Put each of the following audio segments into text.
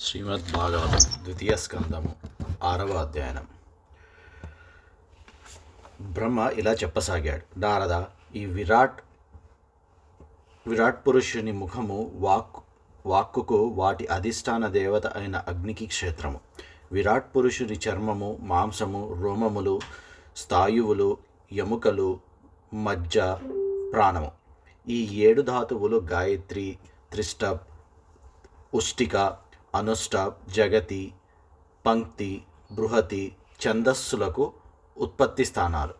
శ్రీమద్ భాగవతం ద్వితీయ స్కందము 6వ అధ్యాయం. బ్రహ్మ ఇలా చెప్పసాగాడు. నారద, ఈ విరాట్ పురుషుని ముఖము వాక్కుకు వాటి అధిష్టాన దేవత అయిన అగ్నికి క్షేత్రము. విరాట్ పురుషుని చర్మము, మాంసము, రోమములు, స్థాయువులు, ఎముకలు, మజ్జ, ప్రాణము. ఈ 7 ధాతువులు గాయత్రి, త్రిష్టప్, ఉష్టిక, అనుష్ట, జగతి, పంక్తి, బృహతి, ఛందస్సులకు ఉత్పత్తి స్థానాలు.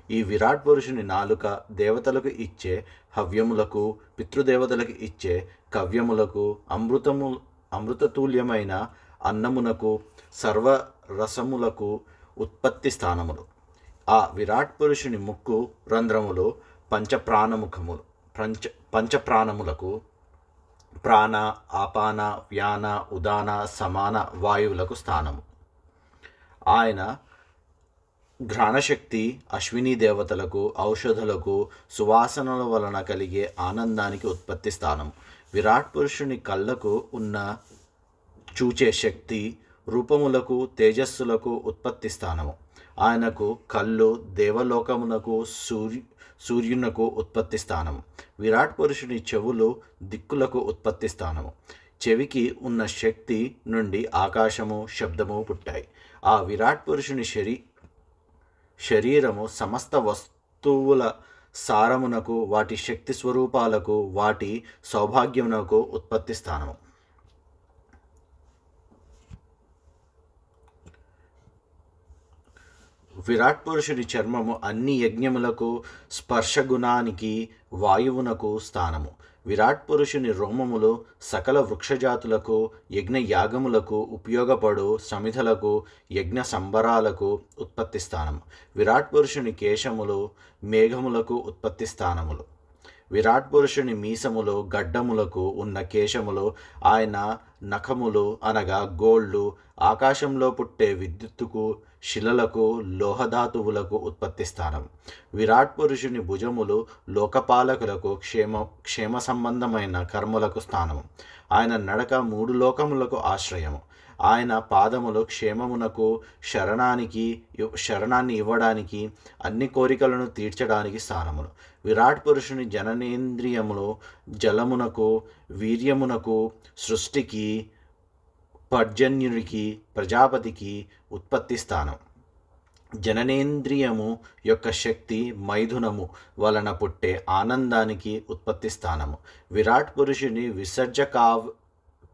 ఈ విరాట్ పురుషుని నాలుక దేవతలకు ఇచ్చే హవ్యములకు, పితృదేవతలకు ఇచ్చే కవ్యములకు, అమృతతుల్యమైన అన్నమునకు, సర్వరసములకు ఉత్పత్తి స్థానములు. ఆ విరాట్ పురుషుని ముక్కు రంధ్రములు పంచప్రాణములకు, ప్రాణ, ఆపాన, వ్యాన, ఉదాన, సమాన వాయువులకు స్థానము. ఆయన ఘ్రాణశక్తి అశ్విని దేవతలకు, ఔషధులకు, సువాసనల వలన కలిగే ఆనందానికి ఉత్పత్తి స్థానం. విరాట్ పురుషుని కళ్ళకు ఉన్న చూచే శక్తి రూపములకు, తేజస్సులకు ఉత్పత్తి స్థానము. ఆయనకు కళ్ళు దేవలోకమునకు, సూర్యునకు ఉత్పత్తి స్థానము. విరాట్ పురుషుని చెవులు దిక్కులకు ఉత్పత్తి స్థానము. చెవికి ఉన్న శక్తి నుండి ఆకాశము, శబ్దము పుట్టాయి. ఆ విరాట్ పురుషుని శరీరము సమస్త వస్తువుల సారమునకు, వాటి శక్తి స్వరూపాలకు, వాటి సౌభాగ్యమునకు ఉత్పత్తి స్థానము. విరాట్ పురుషుని చర్మము అన్ని యజ్ఞములకు, స్పర్శగుణానికి, వాయువునకు స్థానము. విరాట్ పురుషుని రోమములు సకల వృక్షజాతులకు, యజ్ఞయాగములకు ఉపయోగపడు సమిధలకు, యజ్ఞ సంబరాలకు ఉత్పత్తి స్థానము. విరాట్ పురుషుని కేశములు మేఘములకు ఉత్పత్తి స్థానములు. విరాట్ పురుషుని మీసములు గడ్డములకు ఉన్న కేశములు, ఆయన నఖములు అనగా గోళ్ళు, ఆకాశంలో పుట్టే విద్యుత్తుకు, శిలలకు, లోహధాతువులకు ఉత్పత్తి స్థానం. విరాట్ పురుషుని భుజములు లోకపాలకులకు, క్షేమ సంబంధమైన కర్మలకు స్థానము. ఆయన నడక 3 లోకములకు ఆశ్రయము. ఆయన పాదములు క్షేమమునకు, శరణాన్ని ఇవ్వడానికి, అన్ని కోరికలను తీర్చడానికి స్థానములు. విరాట్ పురుషుని జననేంద్రియములు జలమునకు, వీర్యమునకు, సృష్టికి, పర్జన్యునికి, ప్రజాపతికి ఉత్పత్తి స్థానం. జననేంద్రియము యొక్క శక్తి మైథునము వలన పుట్టే ఆనందానికి ఉత్పత్తి స్థానము. విరాట్ పురుషుని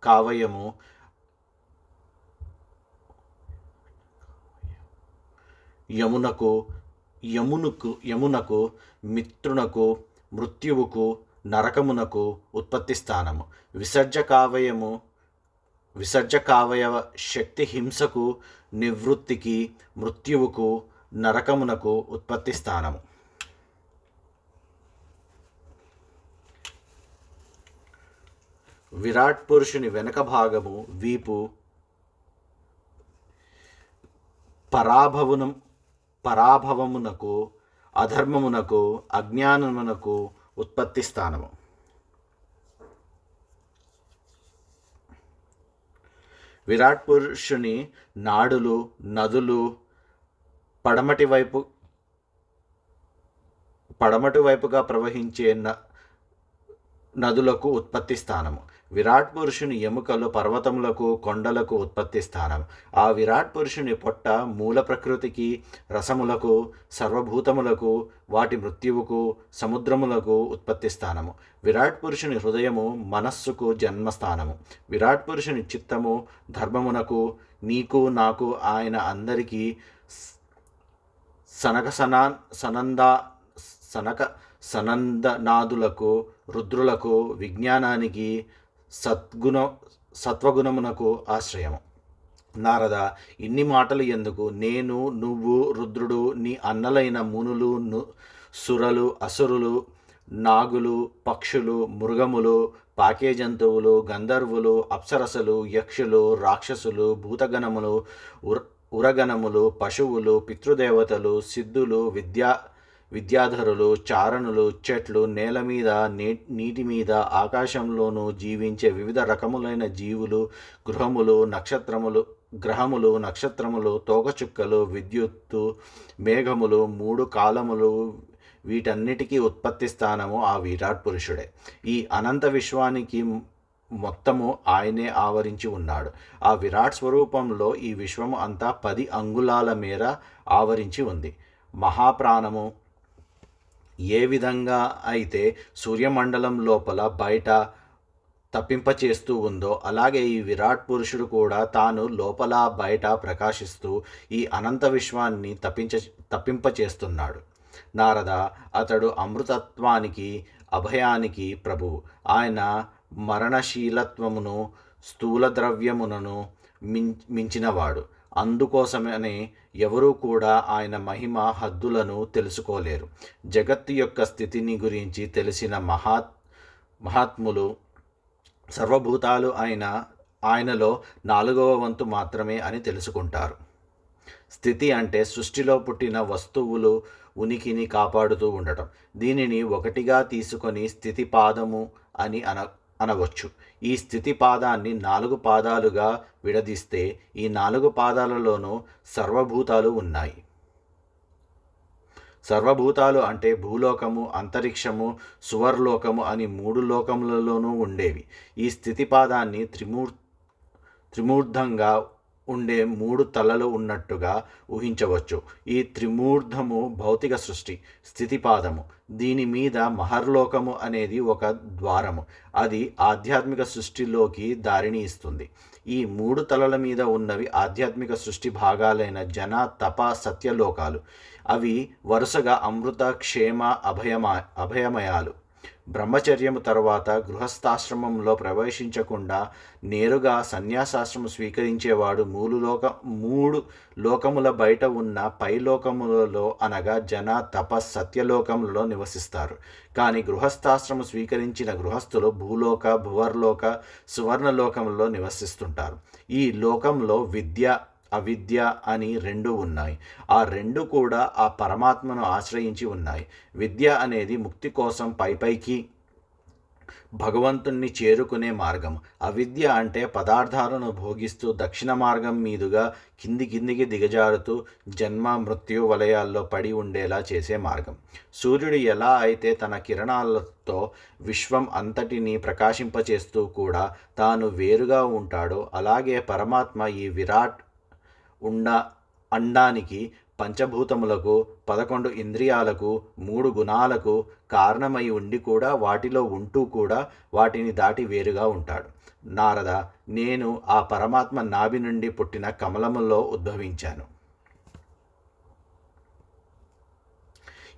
కావయము యమునకు, మిత్రునకు, మృత్యువుకు, నరకమునకు ఉత్పత్తి స్థానము. విసర్జకావయవ శక్తి హింసకు, నివృత్తికి, మృత్యువుకు, నరకమునకు ఉత్పత్తి స్థానము. విరాట్ పురుషుని వెనక భాగము వీపు పరాభవమునకు, అధర్మమునకు, అజ్ఞానమునకు ఉత్పత్తి స్థానము. విరాట్ పురుషుని నాడులు, నదులు పడమటి వైపుగా ప్రవహించే నదులకు ఉత్పత్తి స్థానము. విరాట్ పురుషుని ఎముకలు పర్వతములకు, కొండలకు ఉత్పత్తి స్థానం. ఆ విరాట్ పురుషుని పొట్ట మూల ప్రకృతికి, రసములకు, సర్వభూతములకు, వాటి మృత్యువుకు, సముద్రములకు ఉత్పత్తి స్థానము. విరాట్ పురుషుని హృదయము మనస్సుకు జన్మస్థానము. విరాట్ పురుషుని చిత్తము ధర్మమునకు, నీకు, నాకు, ఆయన అందరికీ, సనందనాదులకు, రుద్రులకు, విజ్ఞానానికి, సత్వగుణమునకు ఆశ్రయము. నారద, ఇన్ని మాటలు ఎందుకు? నేను, నువ్వు, రుద్రుడు, నీ అన్నలైన మునులు, సురలు, అసురులు, నాగులు, పక్షులు, మృగములు, పాకే జంతువులు, గంధర్వులు, అప్సరసలు, యక్షులు, రాక్షసులు, భూతగణములు, ఉరగణములు, పశువులు, పితృదేవతలు, సిద్ధులు, విద్యాధరులు, చారణులు, చెట్లు, నేల మీద, నీటి మీద, ఆకాశంలోనూ జీవించే వివిధ రకములైన జీవులు, గ్రహములు, నక్షత్రములు, తోకచుక్కలు, విద్యుత్తు, మేఘములు, 3 కాలములు, వీటన్నిటికీ ఉత్పత్తి స్థానము ఆ విరాట్ పురుషుడే. ఈ అనంత విశ్వానికి మొత్తము ఆయనే ఆవరించి ఉన్నాడు. ఆ విరాట్ స్వరూపంలో ఈ విశ్వము అంతా 10 అంగుళాల మేర ఆవరించి ఉంది. మహాప్రాణము ఏ విధంగా అయితే సూర్యమండలం లోపల బయట తప్పింపచేస్తూ ఉందో, అలాగే ఈ విరాట్ పురుషుడు కూడా తాను లోపల బయట ప్రకాశిస్తూ ఈ అనంత విశ్వాన్ని తప్పింపచేస్తున్నాడు. నారద, అతడు అమృతత్వానికి, అభయానికి ప్రభువు. ఆయన మరణశీలత్వమును, స్థూల ద్రవ్యమునను మించినవాడు. అందుకోసమనే ఎవరూ కూడా ఆయన మహిమ హద్దులను తెలుసుకోలేరు. జగత్తు యొక్క స్థితిని గురించి తెలిసిన మహాత్ములు సర్వభూతాలు ఆయనలో 4వ వంతు మాత్రమే అని తెలుసుకుంటారు. స్థితి అంటే సృష్టిలో పుట్టిన వస్తువులు ఉనికిని కాపాడుతూ ఉండటం. దీనిని ఒకటిగా తీసుకొని స్థితిపాదము అని అనవచ్చు. ఈ స్థితి పాదాన్ని 4 పాదాలుగా విడదీస్తే ఈ 4 పాదాలలోనూ సర్వభూతాలు ఉన్నాయి. సర్వభూతాలు అంటే భూలోకము, అంతరిక్షము, సువర్లోకము అని 3 లోకములలోనూ ఉండేవి. ఈ స్థితిపాదాన్ని త్రిమూర్ధంగా ఉండే 3 తలలు ఉన్నట్టుగా ఊహించవచ్చు. ఈ త్రిమూర్ధము భౌతిక సృష్టి స్థితిపాదము. దీని మీద మహర్లోకము అనేది ఒక ద్వారము. అది ఆధ్యాత్మిక సృష్టిలోకి దారిని ఇస్తుంది. ఈ 3 తలల మీద ఉన్నవి ఆధ్యాత్మిక సృష్టి భాగాలైన జన, తప, సత్యలోకాలు. అవి వరుసగా అమృత, క్షేమ, అభయమయాలు. బ్రహ్మచర్యము తర్వాత గృహస్థాశ్రమంలో ప్రవేశించకుండా నేరుగా సన్యాసాశ్రమం స్వీకరించేవాడు 3 లోకముల బయట ఉన్న పైలోకములలో అనగా జన, తప, సత్యలోకములలో నివసిస్తారు. కానీ గృహస్థాశ్రమం స్వీకరించిన గృహస్థులు భూలోక, భువర్లోక, సువర్ణలోకములలో నివసిస్తుంటారు. ఈ లోకంలో విద్య, అవిద్య అని 2 ఉన్నాయి. ఆ 2 కూడా ఆ పరమాత్మను ఆశ్రయించి ఉన్నాయి. విద్య అనేది ముక్తి కోసం పైకి భగవంతుణ్ణి చేరుకునే మార్గం. అవిద్య అంటే పదార్థాలను భోగిస్తూ దక్షిణ మార్గం మీదుగా కిందికి దిగజారుతూ జన్మ, మృత్యు వలయాల్లో పడి ఉండేలా చేసే మార్గం. సూర్యుడు ఎలా అయితే తన కిరణాలతో విశ్వం అంతటినీ ప్రకాశింపచేస్తూ కూడా తాను వేరుగా ఉంటాడో, అలాగే పరమాత్మ ఈ విరాట్ అండానికి, పంచభూతములకు, 11 ఇంద్రియాలకు, 3 గుణాలకు కారణమై ఉండి కూడా వాటిలో ఉంటూ కూడా వాటిని దాటి వేరుగా ఉంటాడు. నారద, నేను ఆ పరమాత్మ నాభి నుండి పుట్టిన కమలములో ఉద్భవించాను.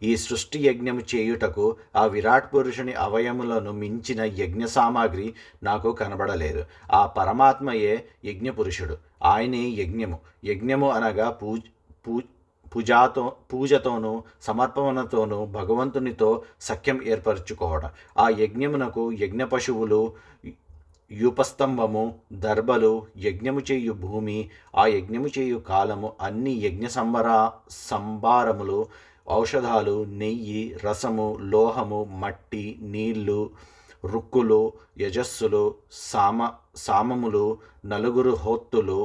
ఈ సృష్టి యజ్ఞము చేయుటకు ఆ విరాట్ పురుషుని అవయములను మించిన యజ్ఞ సామాగ్రి నాకు కనబడలేదు. ఆ పరమాత్మయే యజ్ఞపురుషుడు. ఆయనే యజ్ఞము. యజ్ఞము అనగా పూజతోనూ సమర్పణతోనూ భగవంతునితో సఖ్యం ఏర్పరచుకోవడం. ఆ యజ్ఞమునకు యజ్ఞ పశువులు, యూపస్తంభము, దర్భలు, యజ్ఞము చేయు భూమి, ఆ యజ్ఞము చేయు కాలము, అన్ని యజ్ఞ సంభారములు, ఔషధాలు, నెయ్యి, రసము, లోహము, మట్టి, నీళ్లు, రుక్కులు, యజస్సులు, సామములు, 4 హోత్తులు,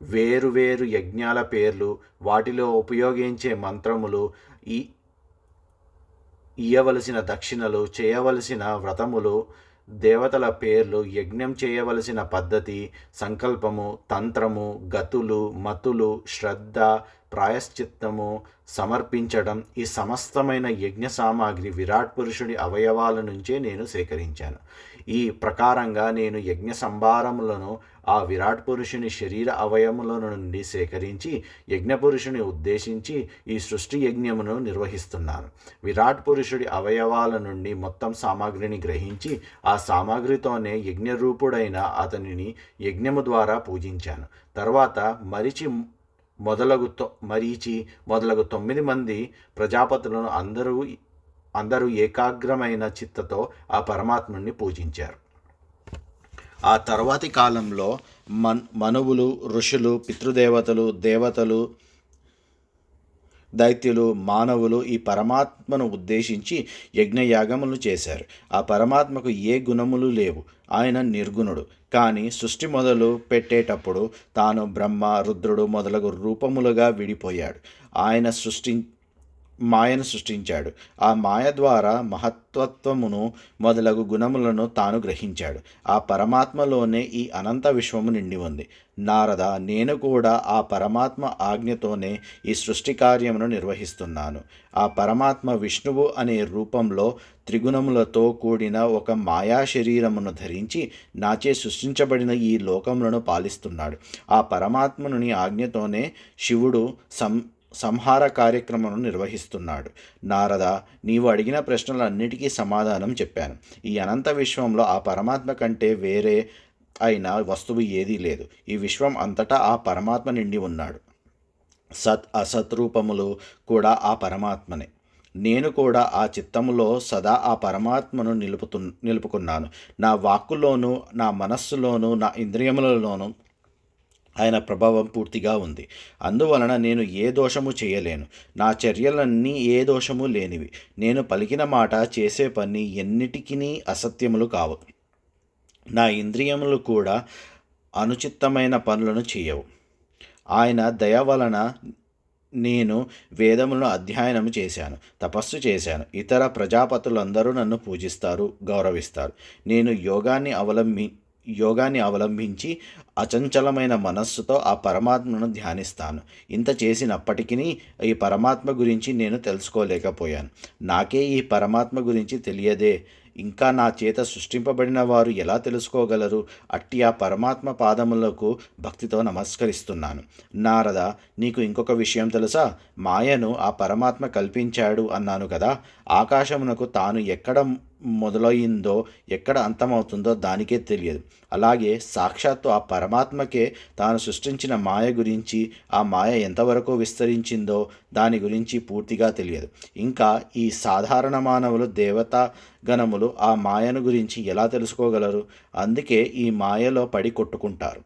వేరువేరు యజ్ఞాల పేర్లు, వాటిలో ఉపయోగించే మంత్రములు, ఇయ్యవలసిన దక్షిణలు, చేయవలసిన వ్రతములు, దేవతల పేర్లు, యజ్ఞం చేయవలసిన పద్ధతి, సంకల్పము, తంత్రము, గతులు, మతులు, శ్రద్ధ, ప్రాయశ్చిత్తము, సమర్పించడం, ఈ సమస్తమైన యజ్ఞ సామాగ్రి విరాట్ పురుషుడి అవయవాల నుంచే నేను సేకరించాను. ఈ ప్రకారంగా నేను యజ్ఞ సంభారములను ఆ విరాట్ పురుషుని శరీర అవయముల నుండి సేకరించి యజ్ఞపురుషుని ఉద్దేశించి ఈ సృష్టి యజ్ఞమును నిర్వహిస్తున్నాను. విరాట్ పురుషుడి అవయవాల నుండి మొత్తం సామాగ్రిని గ్రహించి ఆ సామాగ్రితోనే యజ్ఞరూపుడైన అతనిని యజ్ఞము ద్వారా పూజించాను. తర్వాత మరీచి మొదలగు 9 మంది ప్రజాపతులను అందరూ ఏకాగ్రమైన చిత్తతో ఆ పరమాత్ముని పూజించారు. ఆ తర్వాతి కాలంలో మనువులు, ఋషులు, పితృదేవతలు, దేవతలు, దైత్యులు, మానవులు ఈ పరమాత్మను ఉద్దేశించి యజ్ఞయాగములు చేశారు. ఆ పరమాత్మకు ఏ గుణములు లేవు. ఆయన నిర్గుణుడు. కానీ సృష్టి మొదలు పెట్టేటప్పుడు తాను బ్రహ్మ, రుద్రుడు మొదలగు రూపములుగా విడిపోయాడు. ఆయన మాయను సృష్టించాడు. ఆ మాయ ద్వారా మహత్తత్వమును మొదలగు గుణములను తాను గ్రహించాడు. ఆ పరమాత్మలోనే ఈ అనంత విశ్వము నిండి ఉంది. నారద, నేను కూడా ఆ పరమాత్మ ఆజ్ఞతోనే ఈ సృష్టి కార్యమును నిర్వహిస్తున్నాను. ఆ పరమాత్మ విష్ణువు అనే రూపంలో త్రిగుణములతో కూడిన ఒక మాయా శరీరమును ధరించి నాచే సృష్టించబడిన ఈ లోకములను పాలిస్తున్నాడు. ఆ పరమాత్మనుని ఆజ్ఞతోనే శివుడు సంహార కార్యక్రమం నిర్వహిస్తున్నాడు. నారద, నీవు అడిగిన ప్రశ్నలన్నిటికీ సమాధానం చెప్పాను. ఈ అనంత విశ్వంలో ఆ పరమాత్మ కంటే వేరే అయిన వస్తువు ఏదీ లేదు. ఈ విశ్వం అంతటా ఆ పరమాత్మ నిండి ఉన్నాడు. సత్ అసత్ రూపములు కూడా ఆ పరమాత్మనే. నేను కూడా ఆ చిత్తములో సదా ఆ పరమాత్మను నిలుపుకున్నాను. నా వాక్కులోనూ, నా మనస్సులోనూ, నా ఇంద్రియములలోనూ ఆయన ప్రభావం పూర్తిగా ఉంది. అందువలన నేను ఏ దోషము చేయలేను. నా చర్యలన్నీ ఏ దోషము లేనివి. నేను పలికిన మాట, చేసే పని ఎన్నిటికీ అసత్యములు కావు. నా ఇంద్రియములు కూడా అనుచితమైన పనులను చేయవు. ఆయన దయ వలన నేను వేదములను అధ్యయనం చేశాను, తపస్సు చేశాను. ఇతర ప్రజాపతులందరూ నన్ను పూజిస్తారు, గౌరవిస్తారు. నేను యోగాన్ని అవలంబించి అచంచలమైన మనస్సుతో ఆ పరమాత్మను ధ్యానిస్తాను. ఇంత చేసినప్పటికీ ఈ పరమాత్మ గురించి నేను తెలుసుకోలేకపోయాను. నాకే ఈ పరమాత్మ గురించి తెలియదే. ఇంకా నా చేత సృష్టింపబడిన వారు ఎలా తెలుసుకోగలరు? అట్టి ఆ పరమాత్మ పాదములకు భక్తితో నమస్కరిస్తున్నాను. నారద, నీకు ఇంకొక విషయం తెలుసా? మాయను ఆ పరమాత్మ కల్పించాడు అన్నాను కదా. ఆకాశమునకు తాను ఎక్కడ మొదలయ్యిందో, ఎక్కడ అంతమవుతుందో దానికే తెలియదు. అలాగే సాక్షాత్తు ఆ పరమాత్మకే తాను సృష్టించిన మాయ గురించి, ఆ మాయ ఎంతవరకు విస్తరించిందో దాని గురించి పూర్తిగా తెలియదు. ఇంకా ఈ సాధారణ మానవులు, దేవతా గణములు ఆ మాయను గురించి ఎలా తెలుసుకోగలరు? అందుకే ఈ మాయలో పడి కొట్టుకుంటారు.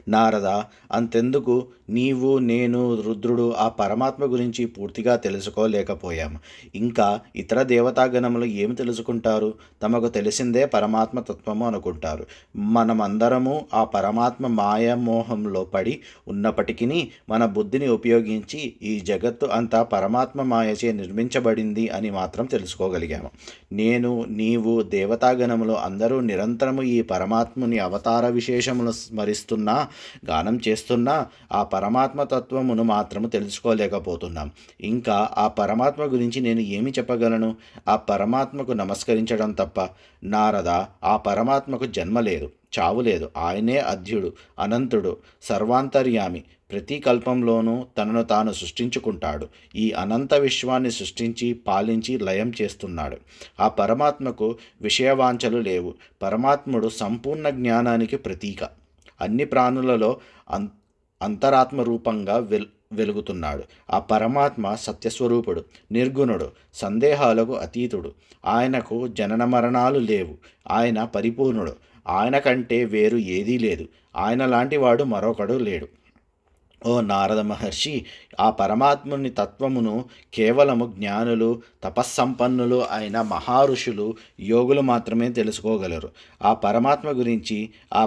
నారద, అంతెందుకు, నీవు, నేను, రుద్రుడు ఆ పరమాత్మ గురించి పూర్తిగా తెలుసుకోలేకపోయాము. ఇంకా ఇతర దేవతాగణములు ఏమి తెలుసుకుంటారు? తమకు తెలిసిందే పరమాత్మ తత్వము అనుకుంటారు. మనమందరము ఆ పరమాత్మ మాయామోహంలో పడి ఉన్నప్పటికీ మన బుద్ధిని ఉపయోగించి ఈ జగత్తు అంతా పరమాత్మ మాయచే నిర్మించబడింది అని మాత్రం తెలుసుకోగలిగాము. నేను, నీవు, దేవతాగణములు అందరూ నిరంతరము ఈ పరమాత్ముని అవతార విశేషములు స్మరిస్తున్నా, గానం చేస్తున్నా ఆ పరమాత్మ తత్వమును మాత్రము తెలుసుకోలేకపోతున్నాం. ఇంకా ఆ పరమాత్మ గురించి నేను ఏమి చెప్పగలను? ఆ పరమాత్మకు నమస్కరించడం తప్ప. నారద, ఆ పరమాత్మకు జన్మ లేదు, చావు లేదు. ఆయనే అధ్యుడు, అనంతుడు, సర్వాంతర్యామి. ప్రతి కల్పంలోనూ తనను తాను సృష్టించుకుంటాడు. ఈ అనంత విశ్వాన్ని సృష్టించి, పాలించి, లయం చేస్తున్నాడు. ఆ పరమాత్మకు విషయవాంఛలు లేవు. పరమాత్ముడు సంపూర్ణ జ్ఞానానికి ప్రతీక. అన్ని ప్రాణులలో అంతరాత్మ రూపంగా వెలుగుతున్నాడు. ఆ పరమాత్మ సత్యస్వరూపుడు, నిర్గుణుడు, సందేహాలకు అతీతుడు. ఆయనకు జనన మరణాలు లేవు. ఆయన పరిపూర్ణుడు. ఆయన కంటే వేరు ఏదీ లేదు. ఆయన లాంటి వాడు మరొకడు లేడు. ఓ నారద మహర్షి, ఆ పరమాత్ముని తత్వమును కేవలము జ్ఞానులు, తపస్సంపన్నులు అయిన మహారుషులు, యోగులు మాత్రమే తెలుసుకోగలరు. ఆ పరమాత్మ గురించి, ఆ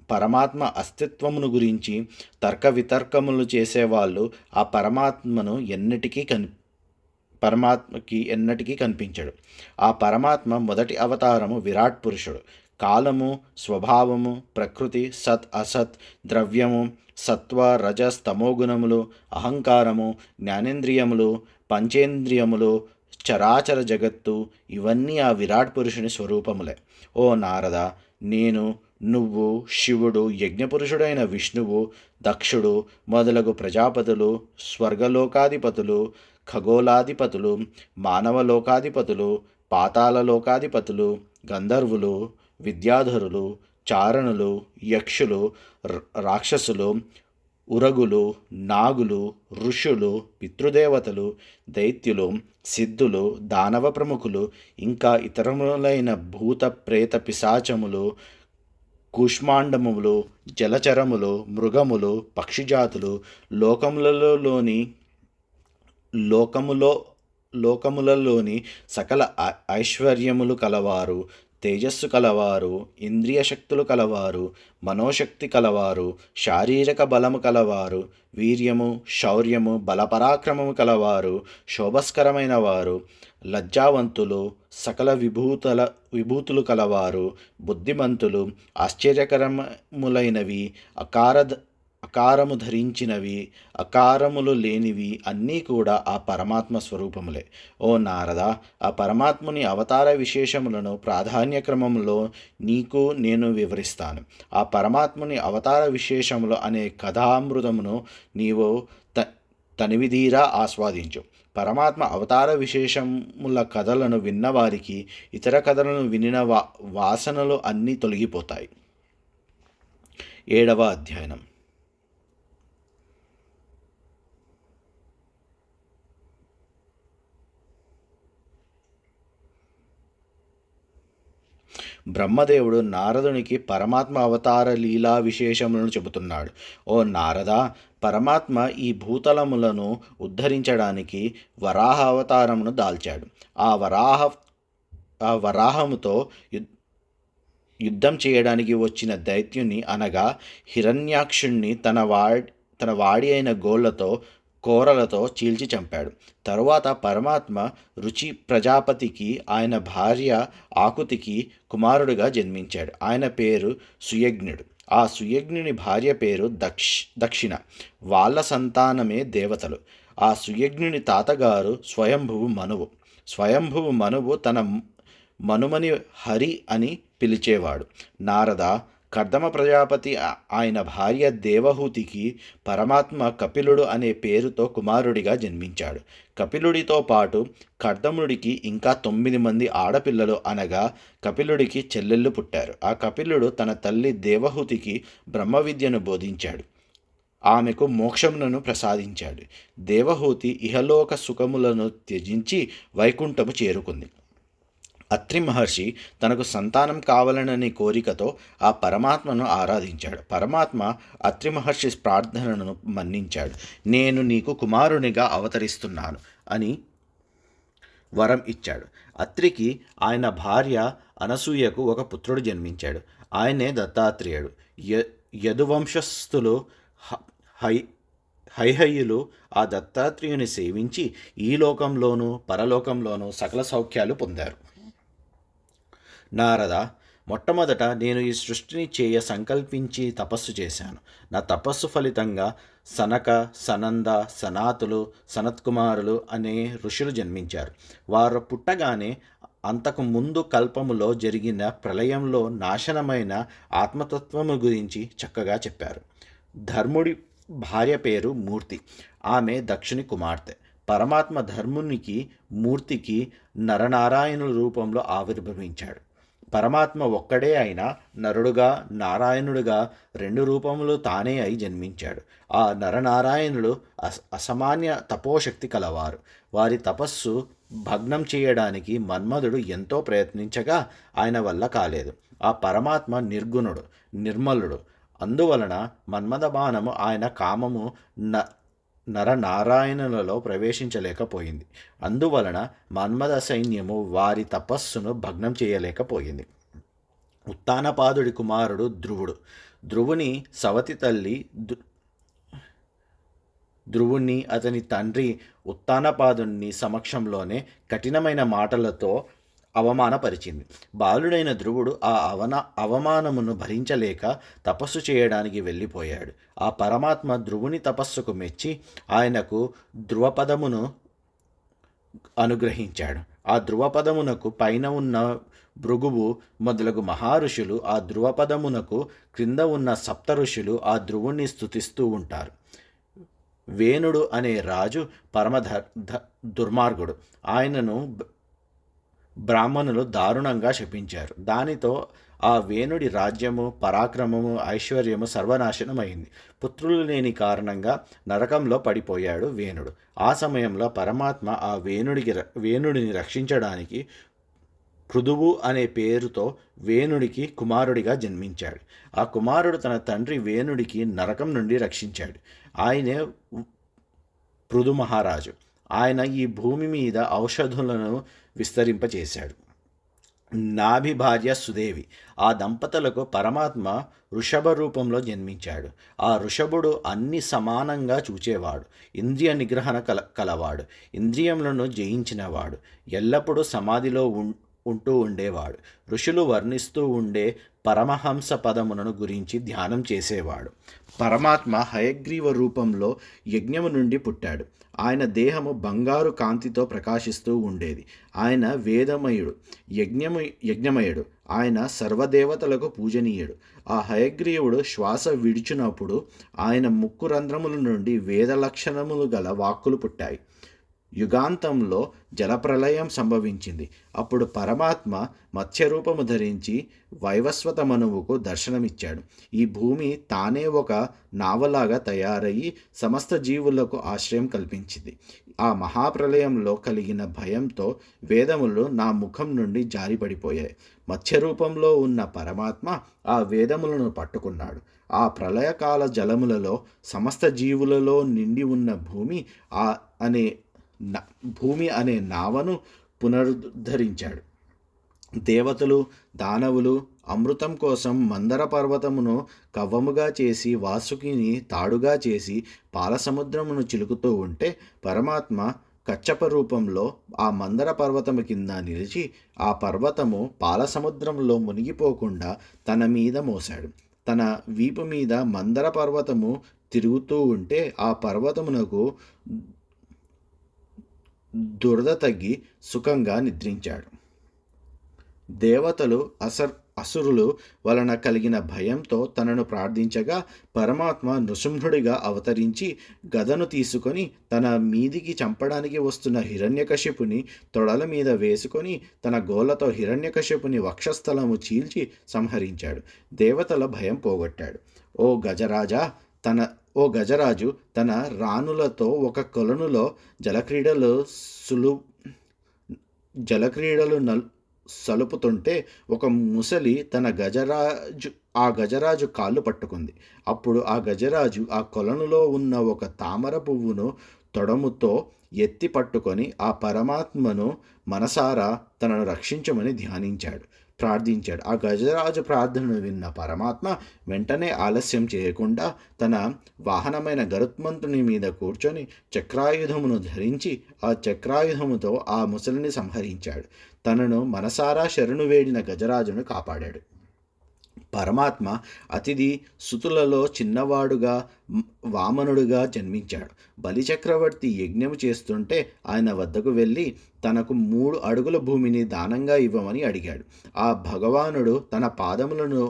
పరమాత్మ అస్తిత్వమును గురించి తర్క వితర్కములు చేసేవాళ్ళు ఆ పరమాత్మకి ఎన్నటికీ కనిపించడు. ఆ పరమాత్మ మొదటి అవతారము విరాట్ పురుషుడు. కాలము, స్వభావము, ప్రకృతి, సత్ అసత్, ద్రవ్యము, సత్వ రజస్ తమోగుణములు, అహంకారము, జ్ఞానేంద్రియములు, పంచేంద్రియములు, చరాచర జగత్తు ఇవన్నీ ఆ విరాట్ పురుషుని స్వరూపములే. ఓ నారద, నేను, నువ్వు, శివుడు, యజ్ఞపురుషుడైన విష్ణువు, దక్షుడు మొదలగు ప్రజాపతులు, స్వర్గలోకాధిపతులు, ఖగోళాధిపతులు, మానవలోకాధిపతులు, పాతాళలోకాధిపతులు, గంధర్వులు, విద్యాధరులు, చారణులు, యక్షులు, రాక్షసులు, ఉరగులు, నాగులు, ఋషులు, పితృదేవతలు, దైత్యులు, సిద్ధులు, దానవ ప్రముఖులు, ఇంకా ఇతరములైన భూత ప్రేత పిశాచములు, కూష్మాండములు, జలచరములు, మృగములు, పక్షిజాతులు, లోకములలోని లోకములో లోకములలోని సకల ఐశ్వర్యములు కలవారు, తేజస్సు కలవారు, ఇంద్రియ శక్తులు కలవారు, మనోశక్తి కలవారు, శారీరక బలము కలవారు, వీర్యము, శౌర్యము, బలపరాక్రమము కలవారు, శోభస్కరమైన వారు, లజ్జావంతులు, సకల విభూతులు కలవారు, బుద్ధిమంతులు, ఆశ్చర్యకరములైనవి, అకారము ధరించినవి, అకారములు లేనివి అన్నీ కూడా ఆ పరమాత్మ స్వరూపములే. ఓ నారద, ఆ పరమాత్ముని అవతార విశేషములను ప్రాధాన్యక్రమంలో నీకు నేను వివరిస్తాను. ఆ పరమాత్ముని అవతార విశేషములు అనే కథామృతమును నీవు తనివిదీరా ఆస్వాదించు. పరమాత్మ అవతార విశేషముల కథలను విన్నవారికి ఇతర కథలను వినిన వాసనలు అన్నీ తొలగిపోతాయి. 7వ అధ్యాయం. బ్రహ్మదేవుడు నారదునికి పరమాత్మ అవతార లీలా విశేషములను చెబుతున్నాడు. ఓ నారద, పరమాత్మ ఈ భూతలములను ఉద్ధరించడానికి వరాహ అవతారమును దాల్చాడు. ఆ వరాహముతో యుద్ధం చేయడానికి వచ్చిన దైత్యుని అనగా హిరణ్యాక్షుణ్ణి తన వాడి అయిన కోరలతో చీల్చి చంపాడు. తరువాత పరమాత్మ రుచి ప్రజాపతికి ఆయన భార్య ఆకుతికి కుమారుడిగా జన్మించాడు. ఆయన పేరు సుయజ్ఞుడు. ఆ సుయజ్ఞుని భార్య పేరు దక్షిణ. వాళ్ళ సంతానమే దేవతలు. ఆ సుయజ్ఞుని తాతగారు స్వయంభువు మనువు తన మనుమని హరి అని పిలిచేవాడు. నారద, కర్దమ ప్రజాపతి ఆయన భార్య దేవహూతికి పరమాత్మ కపిలుడు అనే పేరుతో కుమారుడిగా జన్మించాడు. కపిలుడితో పాటు కర్దముడికి ఇంకా 9 మంది ఆడపిల్లలు అనగా కపిలుడికి చెల్లెళ్ళు పుట్టారు. ఆ కపిలుడు తన తల్లి దేవహూతికి బ్రహ్మ విద్యను బోధించాడు. ఆమెకు మోక్షములను ప్రసాదించాడు. దేవహూతి ఇహలోక సుఖములను త్యజించి వైకుంఠము చేరుకుంది. అత్రి మహర్షి తనకు సంతానం కావాలనని కోరికతో ఆ పరమాత్మను ఆరాధించాడు. పరమాత్మ అత్రి మహర్షి ప్రార్థనను మన్నించాడు. నేను నీకు కుమారునిగా అవతరిస్తున్నాను అని వరం ఇచ్చాడు. అత్రికి ఆయన భార్య అనసూయకు ఒక పుత్రుడు జన్మించాడు. ఆయనే దత్తాత్రేయుడు. యదువంశస్థులు హైహయ్యులు ఆ దత్తాత్రేయుని సేవించి ఈ లోకంలోనూ పరలోకంలోనూ సకల సౌఖ్యాలు పొందారు. నారద, మొట్టమొదట నేను ఈ సృష్టిని సంకల్పించి తపస్సు చేశాను. నా తపస్సు ఫలితంగా సనక, సనంద, సనాతులు, సనత్కుమారులు అనే ఋషులు జన్మించారు. వారు పుట్టగానే అంతకు ముందు కల్పములో జరిగిన ప్రళయంలో నాశనమైన ఆత్మతత్వము గురించి చక్కగా చెప్పారు. ధర్ముడి భార్య పేరు మూర్తి. ఆమె దక్షుని కుమార్తె. పరమాత్మ ధర్మునికి మూర్తికి నరనారాయణుల రూపంలో ఆవిర్భవించాడు. పరమాత్మ ఒక్కడే అయినా నరుడుగా నారాయణుడుగా 2 రూపములు తానే అయి జన్మించాడు. ఆ నరనారాయణులు అసామాన్య తపోశక్తి కలవారు. వారి తపస్సు భగ్నం చేయడానికి మన్మధుడు ఎంతో ప్రయత్నించగా ఆయన వల్ల కాలేదు. ఆ పరమాత్మ నిర్గుణుడు, నిర్మలుడు. అందువలన మన్మథ బాణము ఆయన కామము నరనారాయణులలో ప్రవేశించలేకపోయింది. అందువలన మన్మథ సైన్యము వారి తపస్సును భగ్నం చేయలేకపోయింది. ఉత్తానపాదుడి కుమారుడు ధ్రువుడు. ధ్రువుని సవతి తల్లి ధ్రువుణ్ణి అతని తండ్రి ఉత్తానపాదుని సమక్షంలోనే కఠినమైన మాటలతో అవమానపరిచింది. బాలుడైన ధ్రువుడు ఆ అవమానమును భరించలేక తపస్సు చేయడానికి వెళ్ళిపోయాడు. ఆ పరమాత్మ ధ్రువుని తపస్సుకు మెచ్చి ఆయనకు ధ్రువపదమును అనుగ్రహించాడు. ఆ ధ్రువపదమునకు పైన ఉన్న భృగువు మొదలగు మహారుషులు, ఆ ధ్రువపదమునకు క్రింద ఉన్న సప్త ఋషులు ఆ ధ్రువుణ్ణి స్తుతిస్తూ ఉంటారు. వేణుడు అనే రాజు పరమ దుర్మార్గుడు. ఆయనను బ్రాహ్మణులు దారుణంగా శపించారు. దానితో ఆ వేణుడి రాజ్యము, పరాక్రమము, ఐశ్వర్యము సర్వనాశనమైంది. పుత్రులు లేని కారణంగా నరకంలో పడిపోయాడు వేణుడు. ఆ సమయంలో పరమాత్మ ఆ వేణుడిని రక్షించడానికి పృథువు అనే పేరుతో వేణుడికి కుమారుడిగా జన్మించాడు. ఆ కుమారుడు తన తండ్రి వేణుడికి నరకం నుండి రక్షించాడు. ఆయనే పృథు మహారాజు. ఆయన ఈ భూమి మీద ఔషధులను విస్తరింపచేశాడు. నాభి భార్య సుదేవి. ఆ దంపతులకు పరమాత్మ వృషభ రూపంలో జన్మించాడు. ఆ వృషభుడు అన్ని సమానంగా చూచేవాడు, ఇంద్రియ నిగ్రహణ కలవాడు, ఇంద్రియములను జయించినవాడు, ఎల్లప్పుడూ సమాధిలో ఉంటూ ఉండేవాడు. ఋషులు వర్ణిస్తూ ఉండే పరమహంస పదములను గురించి ధ్యానం చేసేవాడు. పరమాత్మ హయగ్రీవ రూపంలో యజ్ఞము నుండి పుట్టాడు. ఆయన దేహము బంగారు కాంతితో ప్రకాశిస్తూ ఉండేది. ఆయన వేదమయుడు, యజ్ఞమయుడు. ఆయన సర్వదేవతలకు పూజనీయుడు. ఆ హయగ్రీవుడు శ్వాస విడిచినప్పుడు ఆయన ముక్కు రంధ్రముల నుండి వేద లక్షణములు గల వాక్కులు పుట్టాయి. యుగాంతంలో జలప్రలయం సంభవించింది. అప్పుడు పరమాత్మ మత్స్యరూపము ధరించి వైవస్వత మనువుకు దర్శనమిచ్చాడు. ఈ భూమి తానే ఒక నావలాగా తయారయ్యి సమస్త జీవులకు ఆశ్రయం కల్పించింది. ఆ మహాప్రలయంలో కలిగిన భయంతో వేదములు నా ముఖం నుండి జారిపడిపోయాయి. మత్స్యరూపంలో ఉన్న పరమాత్మ ఆ వేదములను పట్టుకున్నాడు. ఆ ప్రళయకాల జలములలో సమస్త జీవులలో నిండి ఉన్న భూమి అనే నావను పునరుద్ధరించాడు. దేవతలు, దానవులు అమృతం కోసం మందర పర్వతమును కవ్వముగా చేసి వాసుకిని తాడుగా చేసి పాలసముద్రమును చిలుకుతూ ఉంటే పరమాత్మ కచ్చప రూపంలో ఆ మందర పర్వతము కింద నిలిచి ఆ పర్వతము పాలసముద్రంలో మునిగిపోకుండా తన మీద మోశాడు. తన వీపు మీద మందర పర్వతము తిరుగుతూ ఉంటే ఆ పర్వతమునకు దురద తగ్గి సుఖంగా నిద్రించాడు. దేవతలు అసురులు వలన కలిగిన భయంతో తనను ప్రార్థించగా పరమాత్మ నృసింహుడిగా అవతరించి గదను తీసుకొని తన మీదికి చంపడానికి వస్తున్న హిరణ్యకశిపుని తొడల మీద వేసుకొని తన గోళ్లతో హిరణ్యకశిపుని వక్షస్థలము చీల్చి సంహరించాడు. దేవతల భయం పోగొట్టాడు. ఓ గజరాజు తన రాణులతో ఒక కొలనులో జలక్రీడలు సలుపుతుంటే ఒక ముసలి ఆ గజరాజు కాళ్ళు పట్టుకుంది. అప్పుడు ఆ గజరాజు ఆ కొలనులో ఉన్న ఒక తామర పువ్వును తొడముతో ఎత్తి పట్టుకొని ఆ పరమాత్మను మనసారా తనను రక్షించమని ప్రార్థించాడు. ఆ గజరాజు ప్రార్థనను విన్న పరమాత్మ వెంటనే ఆలస్యం చేయకుండా తన వాహనమైన గరుత్మంతుని మీద కూర్చొని చక్రాయుధమును ధరించి ఆ చక్రాయుధముతో ఆ ముసలిని సంహరించాడు. తనను మనసారా శరణు వేడిన గజరాజును కాపాడాడు. పరమాత్మ అతిథి సుతులలో చిన్నవాడుగా వామనుడుగా జన్మించాడు. బలిచక్రవర్తి యజ్ఞము చేస్తుంటే ఆయన వద్దకు వెళ్ళి తనకు 3 అడుగుల భూమిని దానంగా ఇవ్వమని అడిగాడు. ఆ భగవానుడు తన పాదములను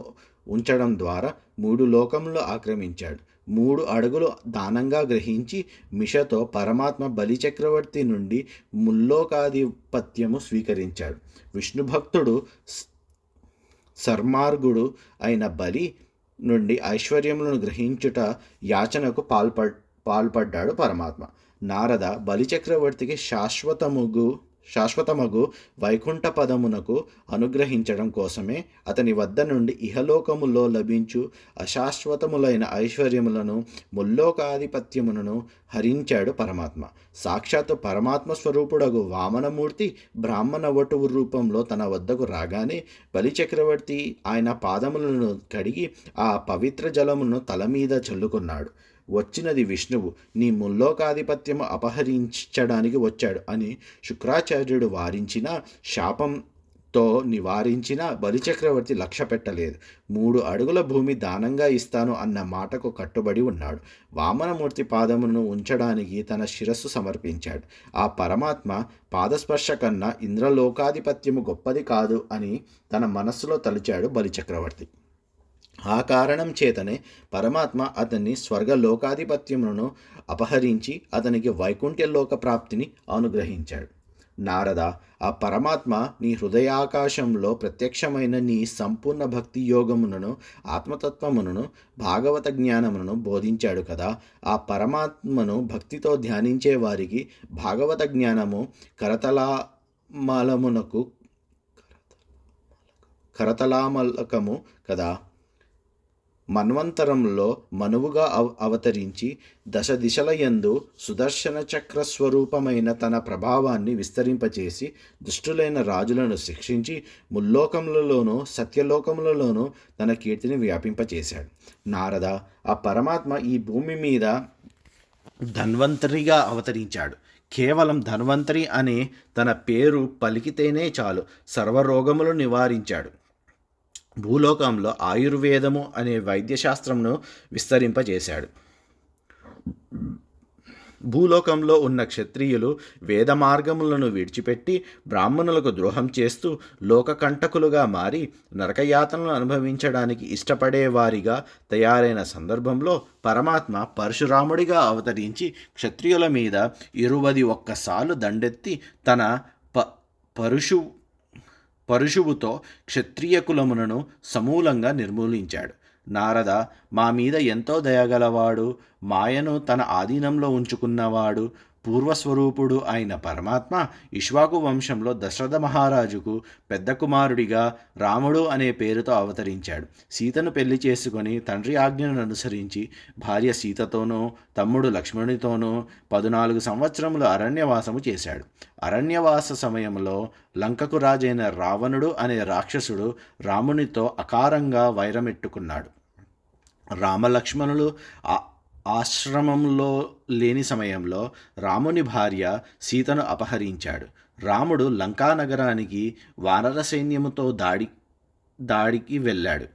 ఉంచడం ద్వారా 3 లోకములు ఆక్రమించాడు. 3 అడుగులు దానంగా గ్రహించి మిషతో పరమాత్మ బలిచక్రవర్తి నుండి ముల్లోకాధిపత్యము స్వీకరించాడు. విష్ణుభక్తుడు సర్మార్గుడు అయిన బలి నుండి ఐశ్వర్యములను గ్రహించుట యాచనకు పాల్పడ్డాడు పరమాత్మ. నారద బలిచక్రవర్తికి శాశ్వతమగు వైకుంఠ పదమునకు అనుగ్రహించడం కోసమే అతని వద్ద నుండి ఇహలోకములో లభించు అశాశ్వతములైన ఐశ్వర్యములను ముల్లోకాధిపత్యములను హరించాడు పరమాత్మ. సాక్షాత్తు పరమాత్మ స్వరూపుడగు వామనమూర్తి బ్రాహ్మణ వటువు రూపంలో తన వద్దకు రాగానే బలిచక్రవర్తి ఆయన పాదములను కడిగి ఆ పవిత్ర జలమును తల మీద చల్లుకున్నాడు. వచ్చినది విష్ణువు, నీ ముల్లోకాధిపత్యము అపహరించడానికి వచ్చాడు అని శుక్రాచార్యుడు వారించిన శాపంతో నివారించిన బలిచక్రవర్తి లక్ష్య పెట్టలేదు. 3 అడుగుల భూమి దానంగా ఇస్తాను అన్న మాటకు కట్టుబడి ఉన్నాడు. వామనమూర్తి పాదమును ఉంచడానికి తన శిరస్సు సమర్పించాడు. ఆ పరమాత్మ పాదస్పర్శ కన్నా ఇంద్రలోకాధిపత్యము గొప్పది కాదు అని తన మనస్సులో తలిచాడు బలిచక్రవర్తి. ఆ కారణం చేతనే పరమాత్మ అతన్ని స్వర్గలోకాధిపత్యములను అపహరించి అతనికి వైకుంఠలోక ప్రాప్తిని అనుగ్రహించాడు. నారద, ఆ పరమాత్మ నీ హృదయాకాశంలో ప్రత్యక్షమైన నీ సంపూర్ణ భక్తి యోగములను, ఆత్మతత్వములను, భాగవత జ్ఞానములను బోధించాడు కదా. ఆ పరమాత్మను భక్తితో ధ్యానించే వారికి భాగవత జ్ఞానము కరతలామలకము కదా. మన్వంతరంలో మనువుగా అవతరించి దశ దిశల యందు సుదర్శన చక్ర స్వరూపమైన తన ప్రభావాన్ని విస్తరింపచేసి దుష్టులైన రాజులను శిక్షించి ముల్లోకములలోనూ సత్యలోకములలోనూ తన కీర్తిని వ్యాపింపచేశాడు. నారద, ఆ పరమాత్మ ఈ భూమి మీద ధన్వంతరిగా అవతరించాడు. కేవలం ధన్వంతరి అనే తన పేరు పలికితేనే చాలు సర్వరోగములు నివారించాడు. భూలోకంలో ఆయుర్వేదము అనే వైద్యశాస్త్రంను విస్తరింపజేశాడు. భూలోకంలో ఉన్న క్షత్రియులు వేద మార్గములను విడిచిపెట్టి బ్రాహ్మణులకు ద్రోహం చేస్తూ లోకకంటకులుగా మారి నరకయాతనలు అనుభవించడానికి ఇష్టపడేవారిగా తయారైన సందర్భంలో పరమాత్మ పరశురాముడిగా అవతరించి క్షత్రియుల మీద 21 సార్లు దండెత్తి తన పరుశువుతో క్షత్రియ కులములను సమూలంగా నిర్మూలించాడు. నారద, మా మీద ఎంతో దయగలవాడు, మాయను తన ఆధీనంలో ఉంచుకున్నవాడు, పూర్వస్వరూపుడు అయిన పరమాత్మ ఇక్ష్వాకు వంశంలో దశరథ మహారాజుకు పెద్ద కుమారుడిగా రాముడు అనే పేరుతో అవతరించాడు. సీతను పెళ్లి చేసుకొని తండ్రి ఆజ్ఞను అనుసరించి భార్య సీతతోనూ తమ్ముడు లక్ష్మణునితోనూ 14 సంవత్సరములు అరణ్యవాసము చేశాడు. అరణ్యవాస సమయంలో లంకకు రాజైన రావణుడు అనే రాక్షసుడు రామునితో అకారంగా వైరమెట్టుకున్నాడు. రామలక్ష్మణులు ఆశ్రమంలో లేని సమయంలో రాముని భార్య సీతను అపహరించాడు. రాముడు లంకా నగరానికి వానర సైన్యముతో దాడికి వెళ్ళాడు.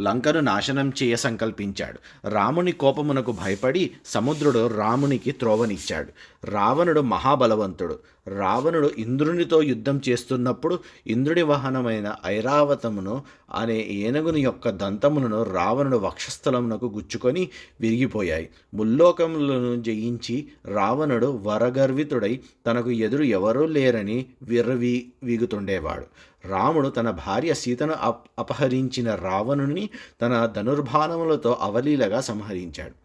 లంకను నాశనం చేయ సంకల్పించాడు. రాముని కోపమునకు భయపడి సముద్రుడు రామునికి త్రోవనిచ్చాడు. రావణుడు మహాబలవంతుడు. రావణుడు ఇంద్రునితో యుద్ధం చేస్తున్నప్పుడు ఇంద్రుని వాహనమైన ఐరావతమును అనే ఏనుగుని యొక్క దంతములను రావణుడు వక్షస్థలమునకు గుచ్చుకొని విరిగిపోయాయి. ముల్లోకములను జయించి రావణుడు వరగర్వితుడై తనకు ఎదురు ఎవరూ లేరని వీగుతుండేవాడు. రాముడు తన భార్య సీతను అపహరించిన రావణుని తన ధనుర్బాణములతో అవలీలగా సంహరించాడు.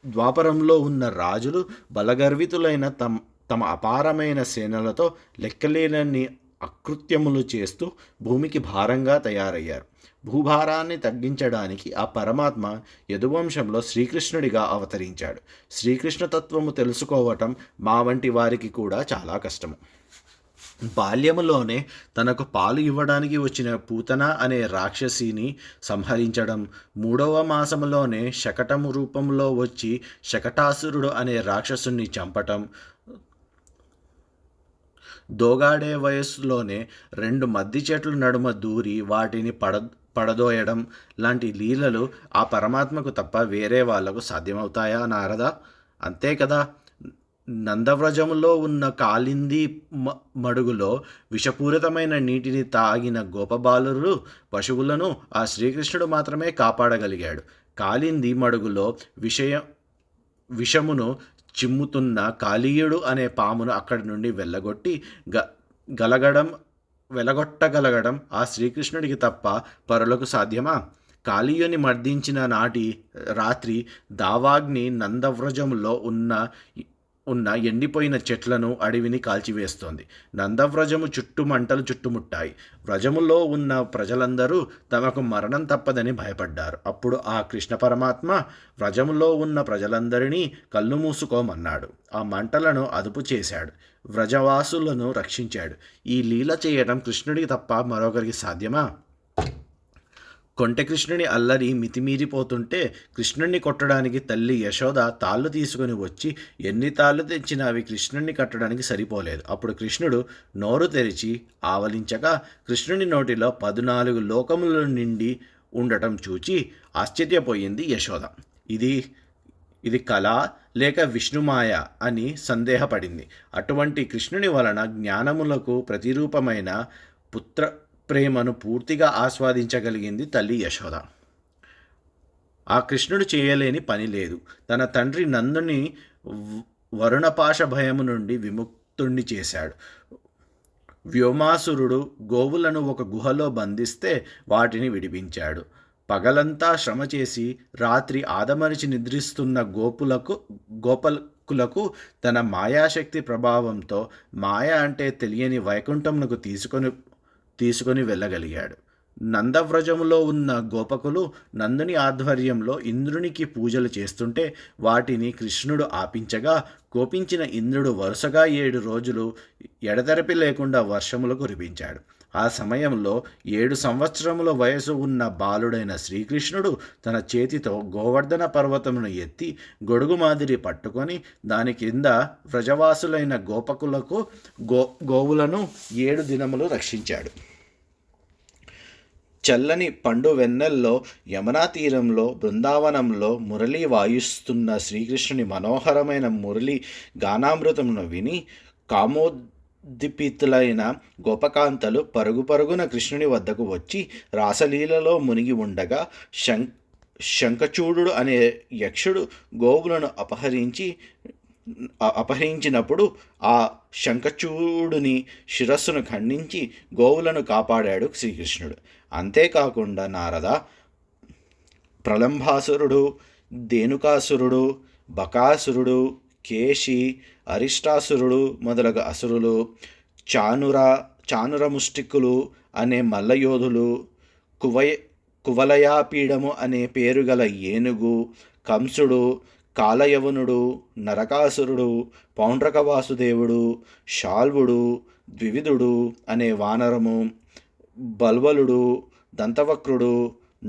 ద్వాపరంలో ఉన్న రాజులు బలగర్వితులైన తమ అపారమైన సేనలతో లెక్కలేనన్ని అకృత్యములు చేస్తూ భూమికి భారంగా తయారయ్యారు. భూభారాన్ని తగ్గించడానికి ఆ పరమాత్మ యదువంశంలో శ్రీకృష్ణుడిగా అవతరించాడు. శ్రీకృష్ణ తత్వము తెలుసుకోవటం మా వంటి వారికి కూడా చాలా కష్టము. బాల్యములోనే తనకు పాలు ఇవ్వడానికి వచ్చిన పూతన అనే రాక్షసిని సంహరించడం, 3వ మాసములోనే శకటము రూపంలో వచ్చి శకటాసురుడు అనే రాక్షసుని చంపటం, దోగాడే వయస్సులోనే 2 మద్ది చెట్ల నడుమ దూరి వాటిని పడదోయడం లాంటి లీలలు ఆ పరమాత్మకు తప్ప వేరే వాళ్లకు సాధ్యమవుతాయా నారద? అంతే కదా. నందవ్రజములో ఉన్న కాళింది మడుగులో విషపూరితమైన నీటిని తాగిన గోపబాలురు పశువులను ఆ శ్రీకృష్ణుడు మాత్రమే కాపాడగలిగాడు. కాళింది మడుగులో విషమును చిమ్ముతున్న కాళీయుడు అనే పామును అక్కడి నుండి వెలగొట్టగలగడం ఆ శ్రీకృష్ణుడికి తప్ప పరులకు సాధ్యమా? కాళీయుని మర్దించిన రాత్రి దావాగ్ని నందవ్రజములో ఉన్న ఎండిపోయిన చెట్లను అడవిని కాల్చివేస్తోంది. నందవ్రజము మంటలు చుట్టుముట్టాయి. వ్రజములో ఉన్న ప్రజలందరూ తమకు మరణం తప్పదని భయపడ్డారు. అప్పుడు ఆ కృష్ణ పరమాత్మ వ్రజములో ఉన్న ప్రజలందరినీ కళ్ళు మూసుకోమన్నాడు. ఆ మంటలను అదుపు చేశాడు. వ్రజవాసులను రక్షించాడు. ఈ లీల చేయడం కృష్ణుడికి తప్ప మరొకరికి సాధ్యమా? కొంటె కృష్ణుని అల్లరి మితిమీరిపోతుంటే కృష్ణుణ్ణి కొట్టడానికి తల్లి యశోద తాళ్ళు తీసుకుని వచ్చి ఎన్ని తాళ్ళు తెచ్చినా అవి కృష్ణుణ్ణి కట్టడానికి సరిపోలేదు. అప్పుడు కృష్ణుడు నోరు తెరిచి ఆవలించగా కృష్ణుని నోటిలో 14 లోకముల నిండి ఉండటం చూచి ఆశ్చర్యపోయింది యశోద. ఇది కళ లేక విష్ణుమాయ అని సందేహపడింది. అటువంటి కృష్ణుని వలన జ్ఞానములకు ప్రతిరూపమైన పుత్ర ప్రేమను పూర్తిగా ఆస్వాదించగలిగింది తల్లి యశోద. ఆ కృష్ణుడు చేయలేని పని లేదు. తన తండ్రి నందుని వరుణపాశ భయము నుండి పరమభక్తుణ్ణి చేశాడు. వ్యోమాసురుడు గోవులను ఒక గుహలో బంధిస్తే వాటిని విడిపించాడు. పగలంతా శ్రమ చేసి రాత్రి ఆదమరిచి నిద్రిస్తున్న గోపకులకు తన మాయాశక్తి ప్రభావంతో మాయ అంటే తెలియని వైకుంఠమునకు తీసుకొని వెళ్ళగలిగాడు. నందవ్రజములో ఉన్న గోపకులు నందుని ఆధ్వర్యంలో ఇంద్రునికి పూజలు చేస్తుంటే వాటిని కృష్ణుడు ఆపించగా కోపించిన ఇంద్రుడు వరుసగా 7 రోజులు ఎడతెరపి లేకుండా వర్షములు కురిపించాడు. ఆ సమయంలో 7 సంవత్సరముల వయసు ఉన్న బాలుడైన శ్రీకృష్ణుడు తన చేతితో గోవర్ధన పర్వతమును ఎత్తి గొడుగు మాదిరి పట్టుకొని దాని కింద వ్రజవాసులైన గోపకులకు గోవులను 7 దినములు రక్షించాడు. చల్లని పండు వెన్నెల్లో యమునా తీరంలో బృందావనంలో మురళి వాయిస్తున్న శ్రీకృష్ణుని మనోహరమైన మురళి గానామృతమును విని కామోద్దీపితులైన గోపకాంతలు పరుగు పరుగున కృష్ణుని వద్దకు వచ్చి రాసలీలలో మునిగి ఉండగా శంఖచూడు అనే యక్షుడు గోవులను అపహరించినప్పుడు ఆ శంఖచూడుని శిరస్సును ఖండించి గోవులను కాపాడాడు శ్రీకృష్ణుడు. అంతేకాకుండా నారద, ప్రలంభాసురుడు, ధేనుకాసురుడు, బకాసురుడు, కేశి, అరిష్టాసురుడు మొదలగు అసురులు, చానురముష్టికులు అనే మల్లయోధులు, కువలయాపీడము అనే పేరుగల ఏనుగు, కంసుడు, కాలయవనుడు, నరకాసురుడు, పౌండ్రక వాసుదేవుడు, శాల్వుడు, ద్వివిధుడు అనే వానరము, బల్వలుడు, దంతవక్రుడు,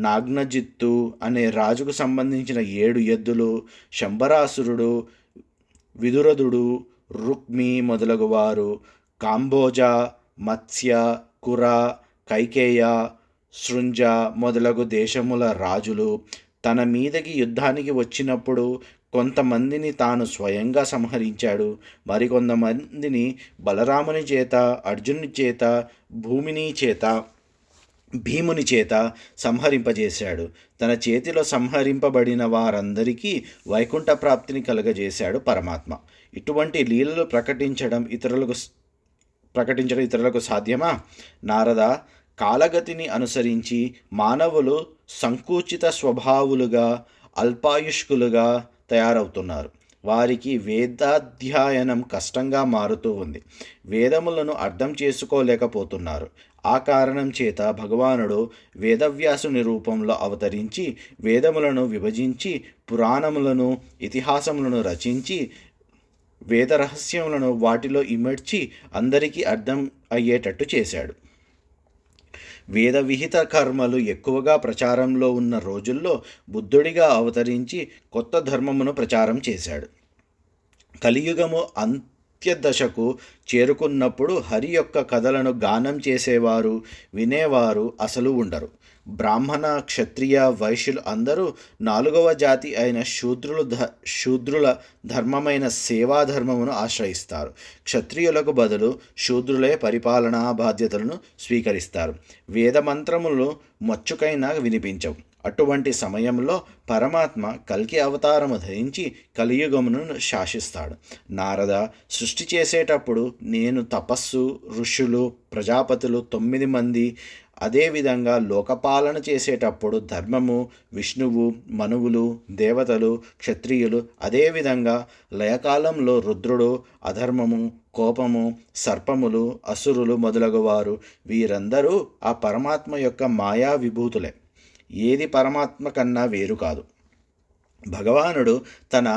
నాగ్నజిత్తు అనే రాజుకు సంబంధించిన 7 ఎద్దులు, శంబరాసురుడు, విదురదుడు, రుక్మి మొదలగువారు, కాంబోజ, మత్స్య, కుర, కైకేయ, శృంజ మొదలగు దేశముల రాజులు తన మీదకి యుద్ధానికి వచ్చినప్పుడు కొంతమందిని తాను స్వయంగా సంహరించాడు. మరికొంతమందిని బలరాముని చేత, అర్జునుని చేత, భీముని చేత సంహరింపజేశాడు. తన చేతిలో సంహరింపబడిన వారందరికీ వైకుంఠ ప్రాప్తిని కలుగజేశాడు పరమాత్మ. ఇటువంటి లీలలు ప్రకటించడం ఇతరులకు సాధ్యమా? నారద, కాలగతిని అనుసరించి మానవులు సంకుచిత స్వభావులుగా, అల్పాయుష్కులుగా తయారవుతున్నారు. వారికి వేదాధ్యయనం కష్టంగా మారుతూ ఉంది. వేదములను అర్థం చేసుకోలేకపోతున్నారు. ఆ కారణం చేత భగవానుడు వేదవ్యాసుని రూపంలో అవతరించి వేదములను విభజించి పురాణములను, ఇతిహాసములను రచించి వేద రహస్యములను వాటిలో ఇమడ్చి అందరికీ అర్థం అయ్యేటట్టు చేశాడు. వేద విహిత కర్మలు ఎక్కువగా ప్రచారంలో ఉన్న రోజుల్లో బుద్ధుడిగా అవతరించి కొత్త ధర్మమును ప్రచారం చేశాడు. కలియుగము అంత్యదశకు చేరుకున్నప్పుడు హరి యొక్క కథలను గానం చేసేవారు, వినేవారు అసలు ఉండరు. బ్రాహ్మణ, క్షత్రియ, వైశ్యులు అందరూ 4వ జాతి అయిన శూద్రుల ధర్మమైన సేవాధర్మమును ఆశ్రయిస్తారు. క్షత్రియులకు బదులు శూద్రులే పరిపాలనా బాధ్యతలను స్వీకరిస్తారు. వేదమంత్రములు మచ్చుకైనా వినిపించవు. అటువంటి సమయంలో పరమాత్మ కల్కి అవతారము ధరించి కలియుగమును శాసిస్తాడు. నారద, సృష్టి చేసేటప్పుడు నేను తపస్సు, ఋషులు, ప్రజాపతులు 9 మంది, అదేవిధంగా లోకపాలన చేసేటప్పుడు ధర్మము, విష్ణువు, మనువులు, దేవతలు, క్షత్రియులు, అదేవిధంగా లయకాలంలో రుద్రుడు, అధర్మము, కోపము, సర్పములు, అసురులు మొదలగువారు వీరందరూ ఆ పరమాత్మ యొక్క మాయా విభూతులే. ఏది పరమాత్మ కన్నా వేరు కాదు. భగవానుడు తన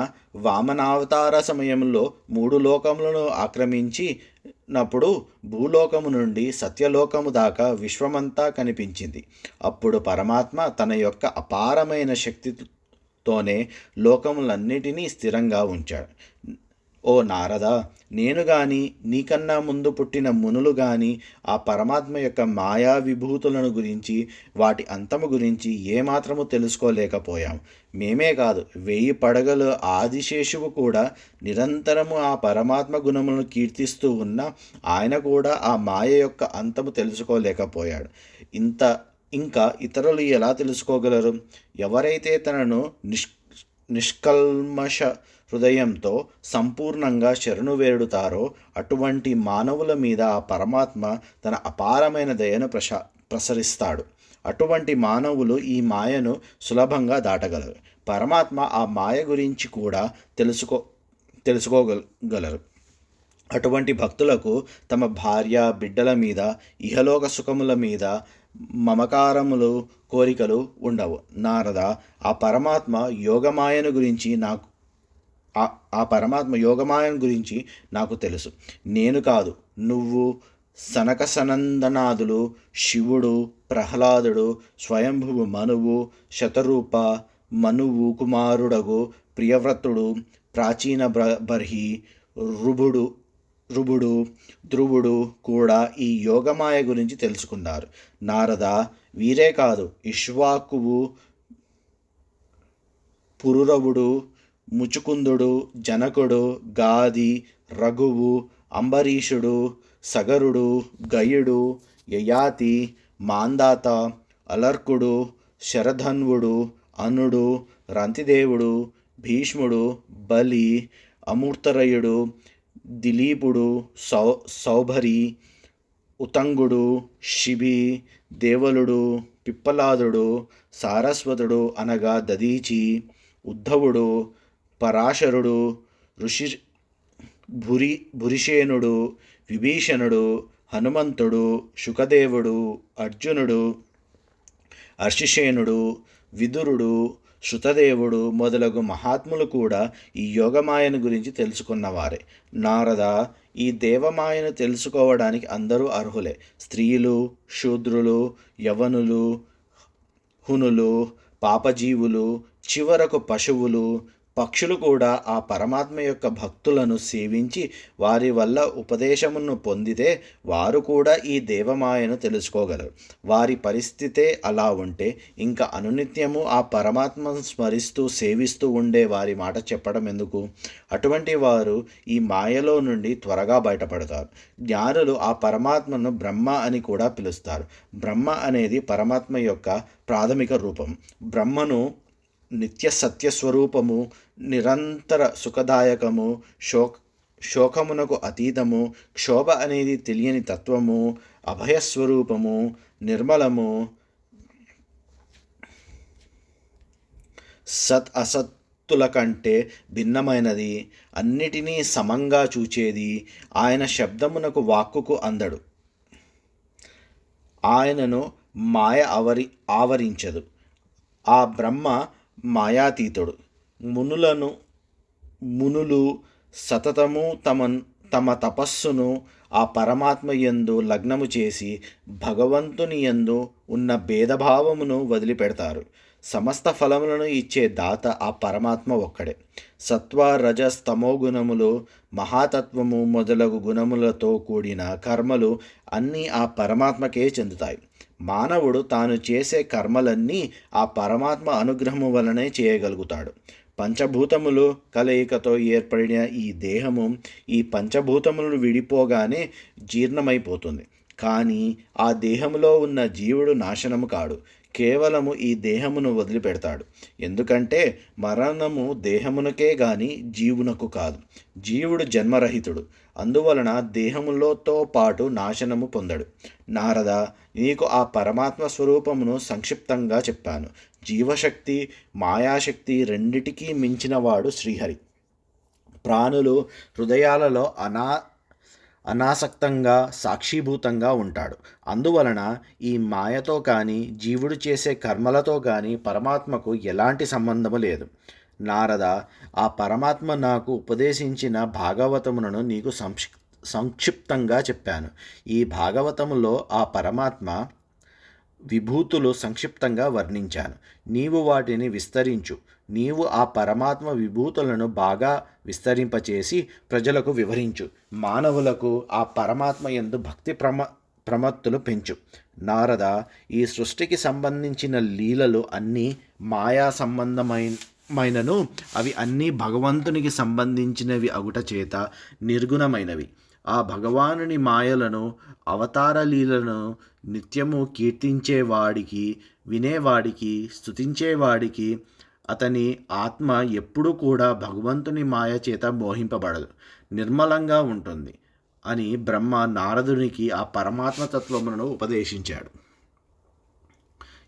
వామనావతార సమయంలో 3 లోకములను ఆక్రమించినప్పుడు భూలోకము నుండి సత్యలోకము దాకా విశ్వమంతా కనిపించింది. అప్పుడు పరమాత్మ తన యొక్క అపారమైన శక్తితోనే లోకములన్నిటినీ స్థిరంగా ఉంచాడు. ఓ నారద, నేను గాని నీకన్నా ముందు పుట్టిన మునులు గాని ఆ పరమాత్మ యొక్క మాయా విభూతులను గురించి, వాటి అంతము గురించి ఏమాత్రము తెలుసుకోలేకపోయాం. మేమే కాదు, 1000 పడగలు ఆదిశేషువు కూడా నిరంతరము ఆ పరమాత్మ గుణములను కీర్తిస్తూ ఉన్న ఆయన కూడా ఆ మాయ యొక్క అంతము తెలుసుకోలేకపోయాడు. ఇంకా ఇతరులు ఎలా తెలుసుకోగలరు? ఎవరైతే తనను నిష్కల్మష హృదయంతో సంపూర్ణంగా శరణు వేడుతారో అటువంటి మానవుల మీద ఆ పరమాత్మ తన అపారమైన దయను ప్రసరిస్తాడు. అటువంటి మానవులు ఈ మాయను సులభంగా దాటగలరు. పరమాత్మ ఆ మాయ గురించి కూడా తెలుసుకోగలరు. అటువంటి భక్తులకు తమ భార్య బిడ్డల మీద, ఇహలోక సుఖముల మీద మమకారములు, కోరికలు ఉండవు. నారద, ఆ పరమాత్మ యోగమాయను గురించి నాకు తెలుసు. నేను కాదు, నువ్వు, సనక సనందనాథులు, శివుడు, ప్రహ్లాదుడు, స్వయంభువు మనువు, శతరూప మనువు కుమారుడగు ప్రియవ్రతుడు, ప్రాచీన బర్హి, రుభుడు, ధ్రువుడు కూడా ఈ యోగమాయ గురించి తెలుసుకున్నారు. నారద, వీరే కాదు, ఇక్ష్వాకువు, పురూరవుడు, ముచుకుందుడు, జనకుడు, గాది, రఘువు, అంబరీషుడు, సగరుడు, గయుడు, యయాతి, మాందాత, అలర్కుడు, శరధన్వుడు, అనుడు, రంతిదేవుడు, భీష్ముడు, బలి, అమూర్తరయుడు, దిలీపుడు, సౌభరి, ఉతంగుడు, శిబి, దేవలుడు, పిప్పలాదుడు, సారస్వతుడు అనగా దదీచి, ఉద్ధవుడు, పరాశరుడు, భురిషేనుడు, విభీషణుడు, హనుమంతుడు, శుకదేవుడు, అర్జునుడు, అర్షిషేనుడు, విదురుడు, శృతదేవుడు మొదలగు మహాత్ములు కూడా ఈ యోగమాయను గురించి తెలుసుకున్నవారే. నారద, ఈ దేవమాయను తెలుసుకోవడానికి అందరూ అర్హులే. స్త్రీలు, శూద్రులు, యవనులు, హునులు, పాపజీవులు, చివరకు పశువులు, పక్షులు కూడా ఆ పరమాత్మ యొక్క భక్తులను సేవించి వారి వల్ల ఉపదేశమును పొందితే వారు కూడా ఈ దేవమాయను తెలుసుకోగలరు. వారి పరిస్థితే అలా ఉంటే ఇంకా అనునిత్యము ఆ పరమాత్మను స్మరిస్తూ సేవిస్తూ ఉండే వారి మాట చెప్పడం ఎందుకు? అటువంటి వారు ఈ మాయలో నుండి త్వరగా బయటపడతారు. జ్ఞానులు ఆ పరమాత్మను బ్రహ్మ అని కూడా పిలుస్తారు. బ్రహ్మ అనేది పరమాత్మ యొక్క ప్రాథమిక రూపం. బ్రహ్మను నిత్య సత్యస్వరూపము, నిరంతర సుఖదాయకము, శోకమునకు అతీతము, క్షోభ అనేది తెలియని తత్వము, అభయస్వరూపము, నిర్మలము, సత్ అసత్తుల కంటే భిన్నమైనది, అన్నిటినీ సమంగా చూచేది, ఆయన శబ్దమునకు వాక్కుకు అందడు, ఆయనను మాయ ఆవరించదు. ఆ బ్రహ్మ మాయాతీతుడు. మునులు సతతము తమ తపస్సును ఆ పరమాత్మ యందు లగ్నము చేసి భగవంతుని యందు ఉన్న భేదభావమును వదిలిపెడతారు. సమస్త ఫలములను ఇచ్చే దాత ఆ పరమాత్మ ఒక్కడే. సత్వ రజస్ తమో గుణములు, మహాతత్వము మొదలగు గుణములతో కూడిన కర్మలు అన్నీ ఆ పరమాత్మకే చెందుతాయి. మానవుడు తాను చేసే కర్మలన్నీ ఆ పరమాత్మ అనుగ్రహము వలనే చేయగలుగుతాడు. పంచభూతములు కలయికతో ఏర్పడిన ఈ దేహము ఈ పంచభూతములను విడిపోగానే జీర్ణమైపోతుంది. కానీ ఆ దేహములో ఉన్న జీవుడు నాశనము కాడు, కేవలము ఈ దేహమును వదిలిపెడతాడు. ఎందుకంటే మరణము దేహమునకే గాని జీవునకు కాదు. జీవుడు జన్మరహితుడు, అందువలన దేహములతో పాటు నాశనము పొందడు. నారద, నీకు ఆ పరమాత్మ స్వరూపమును సంక్షిప్తంగా చెప్పాను. జీవశక్తి, మాయాశక్తి రెండిటికీ మించినవాడు శ్రీహరి. ప్రాణులు హృదయాలలో అనాసక్తంగా సాక్షిభూతంగా ఉంటాడు. అందువలన ఈ మాయతో కానీ జీవుడు చేసే కర్మలతో కానీ పరమాత్మకు ఎలాంటి సంబంధము లేదు. నారద, ఆ పరమాత్మ నాకు ఉపదేశించిన భాగవతములను నీకు సంక్షిప్తంగా చెప్పాను. ఈ భాగవతములో ఆ పరమాత్మ విభూతులు సంక్షిప్తంగా వర్ణించాను. నీవు వాటిని విస్తరించు. నీవు ఆ పరమాత్మ విభూతులను బాగా విస్తరింపచేసి ప్రజలకు వివరించు. మానవులకు ఆ పరమాత్మ యందు భక్తి ప్రమత్తులు పెంచు. నారద, ఈ సృష్టికి సంబంధించిన లీలలు అన్నీ మాయా సంబంధమైనను అవి అన్నీ భగవంతునికి సంబంధించినవి అగుట చేత నిర్గుణమైనవి. ఆ భగవానుని మాయలను, అవతార లీలను నిత్యము కీర్తించేవాడికి, వినేవాడికి, స్తుతించేవాడికి అతని ఆత్మ ఎప్పుడూ కూడా భగవంతుని మాయ చేత మోహింపబడదు, నిర్మలంగా ఉంటుంది అని బ్రహ్మ నారదునికి ఆ పరమాత్మ తత్వములను ఉపదేశించాడు.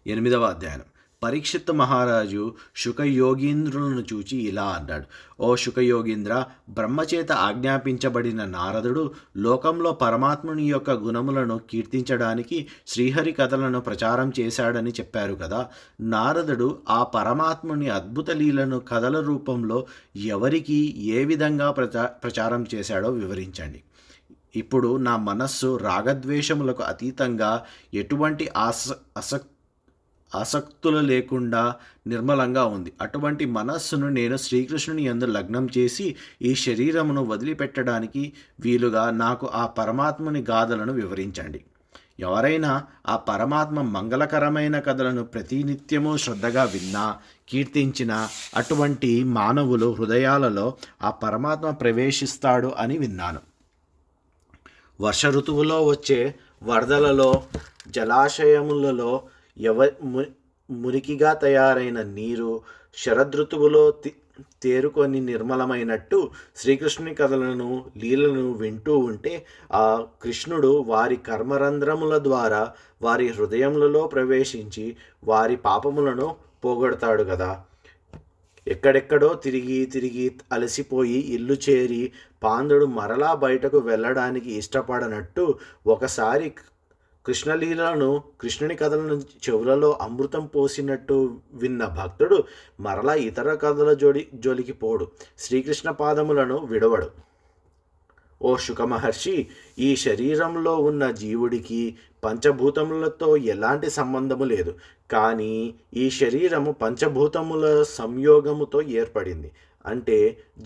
8వ అధ్యాయం. పరీక్షిత్ మహారాజు శుకయోగీంద్రులను చూచి ఇలా అన్నాడు: ఓ శుకయోగీంద్ర, బ్రహ్మచేత ఆజ్ఞాపించబడిన నారదుడు లోకంలో పరమాత్ముని యొక్క గుణములను కీర్తించడానికి శ్రీహరి కథలను ప్రచారం చేశాడని చెప్పారు కదా. నారదుడు ఆ పరమాత్ముని అద్భుత లీలను కథల రూపంలో ఎవరికి ఏ విధంగా ప్రచారం చేశాడో వివరించండి. ఇప్పుడు నా మనస్సు రాగద్వేషములకు అతీతంగా ఎటువంటి ఆసక్తులు లేకుండా నిర్మలంగా ఉంది. అటువంటి మనస్సును నేను శ్రీకృష్ణుని యందు లగ్నం చేసి ఈ శరీరమును వదిలిపెట్టడానికి వీలుగా నాకు ఆ పరమాత్మని గాథలను వివరించండి. ఎవరైనా ఆ పరమాత్మ మంగళకరమైన కథలను ప్రతినిత్యము శ్రద్ధగా విన్నా, కీర్తించిన అటువంటి మానవులు హృదయాలలో ఆ పరమాత్మ ప్రవేశిస్తాడు అని విన్నాను. వర్ష ఋతువులో వచ్చే వరదలలో, జలాశయములలో మురికిగా తయారైన నీరు శరదృతువులో తేరుకొని నిర్మలమైనట్టు శ్రీకృష్ణుని కథలను, లీలను వింటూ ఉంటే ఆ కృష్ణుడు వారి కర్మరంధ్రముల ద్వారా వారి హృదయములలో ప్రవేశించి వారి పాపములను పోగొడతాడు కదా. ఎక్కడెక్కడో తిరిగి అలసిపోయి ఇల్లు చేరి పాండుడు మరలా బయటకు వెళ్ళడానికి ఇష్టపడనట్టు ఒకసారి కృష్ణలీలను, కృష్ణుని కథలను చెవులలో అమృతం పోసినట్టు విన్న భక్తుడు మరలా ఇతర కథల జోలికి పోడు, శ్రీకృష్ణ పాదములను విడవడు. ఓ శుకమహర్షి, ఈ శరీరంలో ఉన్న జీవుడికి పంచభూతములతో ఎలాంటి సంబంధము లేదు. కానీ ఈ శరీరము పంచభూతముల సంయోగముతో ఏర్పడింది. అంటే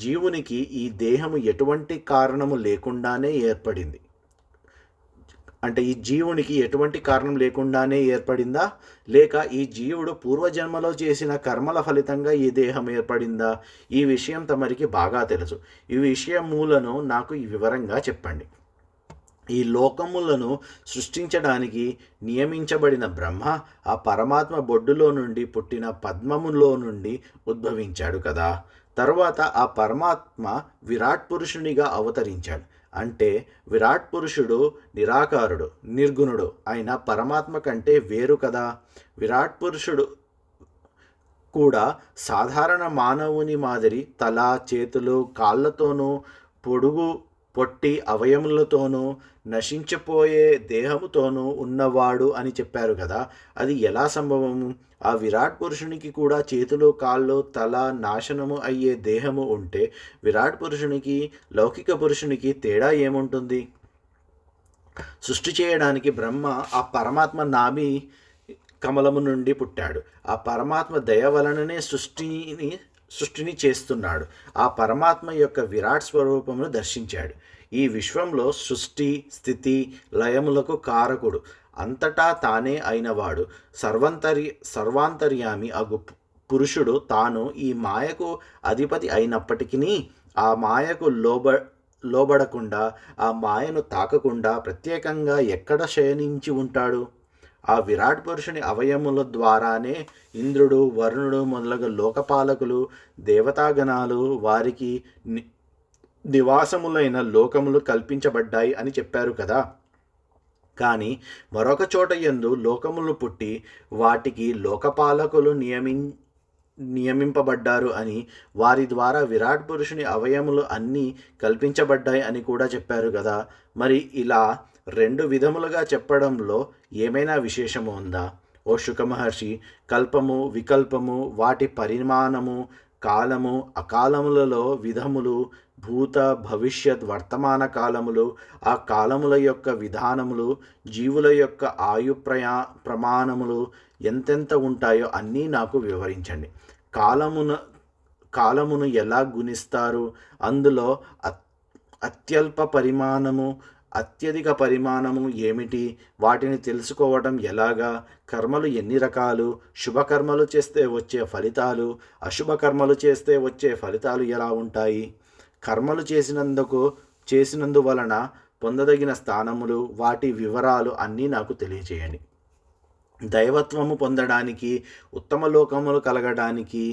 జీవునికి ఈ దేహము ఎటువంటి కారణము లేకుండానే ఏర్పడింది. అంటే ఈ జీవునికి ఎటువంటి కారణం లేకుండానే ఏర్పడిందా, లేక ఈ జీవుడు పూర్వజన్మలో చేసిన కర్మల ఫలితంగా ఈ దేహం ఏర్పడిందా? ఈ విషయం తమరికి బాగా తెలుసు. ఈ విషయములను నాకు వివరంగా చెప్పండి. ఈ లోకములను సృష్టించడానికి నియమించబడిన బ్రహ్మ ఆ పరమాత్మ బొడ్డులో నుండి పుట్టిన పద్మములో నుండి ఉద్భవించాడు కదా. తరువాత ఆ పరమాత్మ విరాట్ పురుషునిగా అవతరించాడు. అంటే విరాట్ పురుషుడు నిరాకారుడు, నిర్గుణుడు అయిన పరమాత్మ కంటే వేరు కదా. విరాట్ పురుషుడు కూడా సాధారణ మానవుని మాదిరి తల, చేతులు, కాళ్ళతోనూ పొట్టి అవయములతోనూ నశించిపోయే దేహముతోనూ ఉన్నవాడు అని చెప్పారు కదా. అది ఎలా సంభవము? ఆ విరాట్ పురుషునికి కూడా చేతులు, కాళ్ళు, తల, నాశనము అయ్యే దేహము ఉంటే విరాట్ పురుషునికి, లౌకిక పురుషునికి తేడా ఏముంటుంది? సృష్టి చేయడానికి బ్రహ్మ ఆ పరమాత్మ నాభి కమలము నుండి పుట్టాడు. ఆ పరమాత్మ దయ వలననే సృష్టిని చేస్తున్నాడు. ఆ పరమాత్మ యొక్క విరాట్ స్వరూపమును దర్శించాడు. ఈ విశ్వంలో సృష్టి, స్థితి, లయములకు కారకుడు, అంతటా తానే అయినవాడు, సర్వాంతర్యామి అగు పురుషుడు తాను ఈ మాయకు అధిపతి అయినప్పటికీ ఆ మాయకు లోబడకుండా, ఆ మాయను తాకకుండా ప్రత్యేకంగా ఎక్కడ శయనించి ఉంటాడు? ఆ విరాట్ పురుషుని అవయముల ద్వారానే ఇంద్రుడు, వరుణుడు మొదలగు లోకపాలకులు, దేవతాగణాలు, వారికి నివాసములైన లోకములు కల్పించబడ్డాయి అని చెప్పారు కదా. కానీ మరొక చోట యందు లోకములు పుట్టి వాటికి లోకపాలకులు నియమింపబడ్డారు అని, వారి ద్వారా విరాట్ పురుషుని అవయములు అన్నీ కల్పించబడ్డాయి అని కూడా చెప్పారు కదా. మరి ఇలా రెండు విధములుగా చెప్పడంలో ఏమైనా విశేషము ఉందా? ఓ శుకమహర్షి, కల్పము, వికల్పము, వాటి పరిమాణము, కాలము, అకాలములలో విధములు, భూత, భవిష్యత్, వర్తమాన కాలములు, ఆ కాలముల యొక్క విధానములు, జీవుల యొక్క ఆయు ప్రమాణములు ఎంతెంత ఉంటాయో అన్నీ నాకు వివరించండి. కాలమును ఎలా గుణిస్తారు? అందులో అత్యల్ప పరిమాణము, అత్యధిక పరిమాణము ఏమిటి? వాటిని తెలుసుకోవడం ఎలాగా? కర్మలు ఎన్ని రకాలు? శుభకర్మలు చేస్తే వచ్చే ఫలితాలు, అశుభకర్మలు చేస్తే వచ్చే ఫలితాలు ఎలా ఉంటాయి? కర్మలు చేసినందువలన పొందదగిన స్థానములు, వాటి వివరాలు అన్నీ నాకు తెలియచేయండి. దైవత్వము పొందడానికి, ఉత్తమ లోకములు కలగడానికి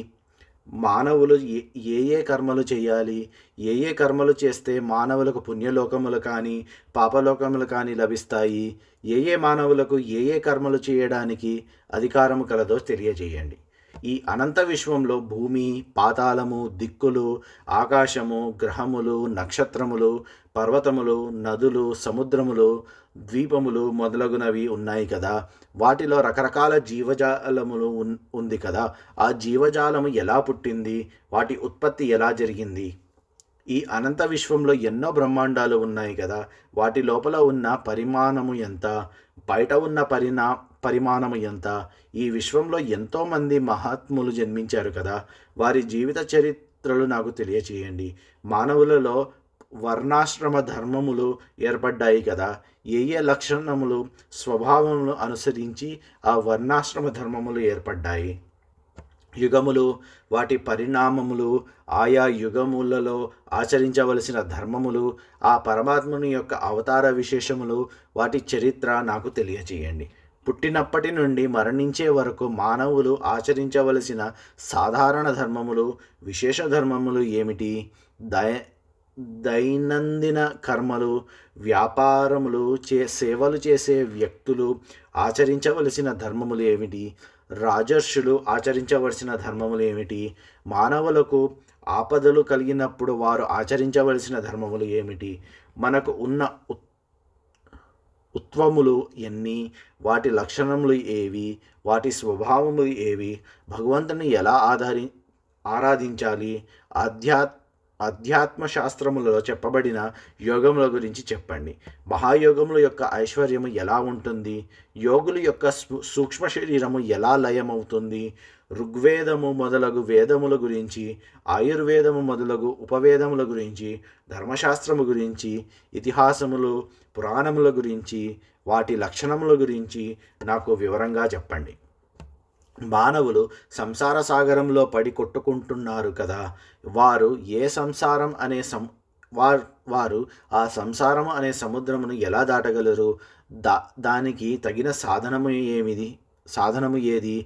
మానవులు ఏ ఏ కర్మలు చేయాలి, ఏ ఏ కర్మలు చేస్తే మానవులకు పుణ్యలోకములు కానీ పాపలోకములు కానీ లభిస్తాయి, ఏ ఏ మానవులకు ఏ ఏ కర్మలు చేయడానికి అధికారము కలదో తెలియజేయండి. ఈ అనంత విశ్వంలో భూమి, పాతాళము, దిక్కులు, ఆకాశము, గ్రహములు, నక్షత్రములు, పర్వతములు, నదులు, సముద్రములు, ద్వీపములు మొదలగునవి ఉన్నాయి కదా. వాటిలో రకరకాల జీవజాలములు ఉంది కదా. ఆ జీవజాలము ఎలా పుట్టింది, వాటి ఉత్పత్తి ఎలా జరిగింది? ఈ అనంత విశ్వంలో ఎన్నో బ్రహ్మాండాలు ఉన్నాయి కదా. వాటి లోపల ఉన్న పరిమాణము ఎంత, బయట ఉన్న పరిమాణము ఎంత? ఈ విశ్వంలో ఎంతోమంది మహాత్ములు జన్మించారు కదా. వారి జీవిత చరిత్రలు నాకు తెలియచేయండి. మానవులలో వర్ణాశ్రమ ధర్మములు ఏర్పడ్డాయి కదా. ఏ ఏ లక్షణములు, స్వభావములు అనుసరించి ఆ వర్ణాశ్రమ ధర్మములు ఏర్పడ్డాయి? యుగములు, వాటి పరిణామములు, ఆయా యుగములలో ఆచరించవలసిన ధర్మములు, ఆ పరమాత్ముని యొక్క అవతార విశేషములు, వాటి చరిత్ర నాకు తెలియచేయండి. పుట్టినప్పటి నుండి మరణించే వరకు మానవులు ఆచరించవలసిన సాధారణ ధర్మములు, విశేష ధర్మములు ఏమిటి? దైనందిన కర్మలు, వ్యాపారములు, సేవలు చేసే వ్యక్తులు ఆచరించవలసిన ధర్మములు ఏమిటి? రాజర్షులు ఆచరించవలసిన ధర్మములు ఏమిటి? మానవులకు ఆపదలు కలిగినప్పుడు వారు ఆచరించవలసిన ధర్మములు ఏమిటి? మనకు ఉన్న ఉత్వములు ఎన్ని? వాటి లక్షణములు ఏవి? వాటి స్వభావములు ఏవి? భగవంతుని ఎలా ఆరాధించాలి? అధ్యాత్మ శాస్త్రములలో చెప్పబడిన యోగముల గురించి చెప్పండి. మహాయోగముల యొక్క ఐశ్వర్యము ఎలా ఉంటుంది? యోగుల యొక్క సూక్ష్మ శరీరము ఎలా లయమవుతుంది? ఋగ్వేదము మొదలగు వేదముల గురించి, ఆయుర్వేదము మొదలగు ఉపవేదముల గురించి, ధర్మశాస్త్రము గురించి, ఇతిహాసములు, పురాణముల గురించి, వాటి లక్షణముల గురించి నాకు వివరంగా చెప్పండి. మానవులు సంసార సాగరంలో పడి కొట్టుకుంటున్నారు కదా. వారు ఏ సంసారం అనే వారు ఆ సంసారము అనే సముద్రమును ఎలా దాటగలరు? దానికి తగిన సాధనము ఏది?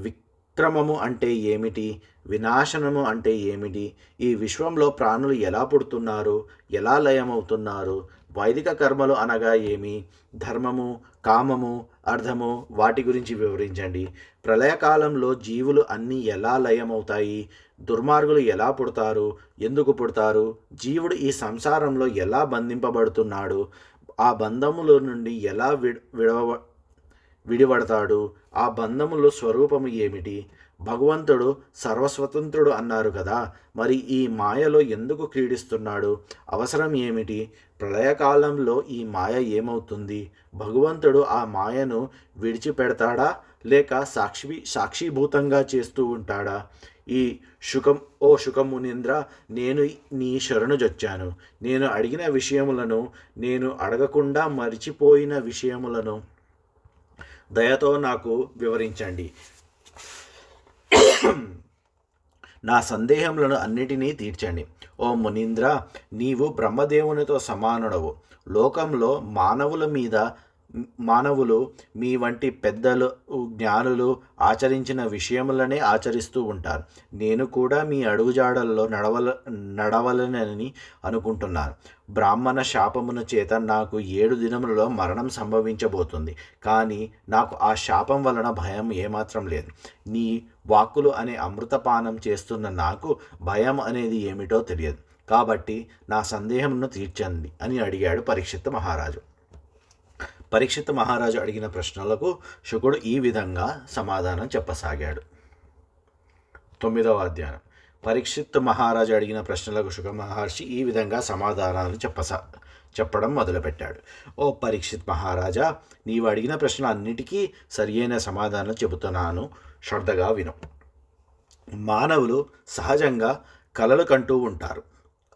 విక్రమము అంటే ఏమిటి? వినాశనము అంటే ఏమిటి? ఈ విశ్వంలో ప్రాణులు ఎలా పుడుతున్నారు, ఎలా లయమవుతున్నారు? వైదిక కర్మలు అనగా ఏమి? ధర్మము, కామము, అర్థము, వాటి గురించి వివరించండి. ప్రళయకాలంలో జీవులు అన్నీ ఎలా లయమవుతాయి? దుర్మార్గులు ఎలా పుడతారు? ఎందుకు పుడతారు? జీవుడు ఈ సంసారంలో ఎలా బంధింపబడుతున్నాడు? ఆ బంధముల నుండి ఎలా విడివడతాడు? ఆ బంధముల స్వరూపము ఏమిటి? భగవంతుడు సర్వస్వతంత్రుడు అన్నారు కదా. మరి ఈ మాయలో ఎందుకు క్రీడిస్తున్నాడు? అవసరం ఏమిటి? ప్రళయకాలంలో ఈ మాయ ఏమవుతుంది? భగవంతుడు ఆ మాయను విడిచిపెడతాడా, లేక సాక్షిభూతంగా చేస్తూ ఉంటాడా? ఓ శుకమునీంద్ర, నేను నీ శరణుజొచ్చాను. నేను అడిగిన విషయములను, నేను అడగకుండా మరిచిపోయిన విషయములను దయతో నాకు వివరించండి. నా సందేహములను అన్నిటినీ తీర్చండి. ఓ మునీంద్ర, నీవు బ్రహ్మదేవునితో సమానుడవు. లోకంలో మానవులు మీ వంటి పెద్దలు, జ్ఞానులు ఆచరించిన విషయములనే ఆచరిస్తూ ఉంటారు. నేను కూడా మీ అడుగుజాడల్లో నడవలనని అనుకుంటున్నాను. బ్రాహ్మణ శాపమున చేత నాకు 7 దినములలో మరణం సంభవించబోతుంది. కానీ నాకు ఆ శాపం వలన భయం ఏమాత్రం లేదు. నీ వాక్కులు అనే అమృతపానం చేస్తున్న నాకు భయం అనేది ఏమిటో తెలియదు. కాబట్టి నా సందేహమును తీర్చండి అని అడిగాడు పరీక్షిత్ మహారాజు. పరీక్షిత్ మహారాజు అడిగిన ప్రశ్నలకు శుకుడు ఈ విధంగా సమాధానం చెప్పసాగాడు. 9వ అధ్యాయం. పరీక్షిత్ మహారాజు అడిగిన ప్రశ్నలకు శుక మహర్షి ఈ విధంగా సమాధానాలు చెప్పడం మొదలుపెట్టాడు. ఓ పరీక్షిత్ మహారాజా, నీవు అడిగిన ప్రశ్నలన్నిటికీ సరియైన సమాధానం చెబుతున్నాను, శ్రద్ధగా విను. మానవులు సహజంగా కలలు కంటూ ఉంటారు.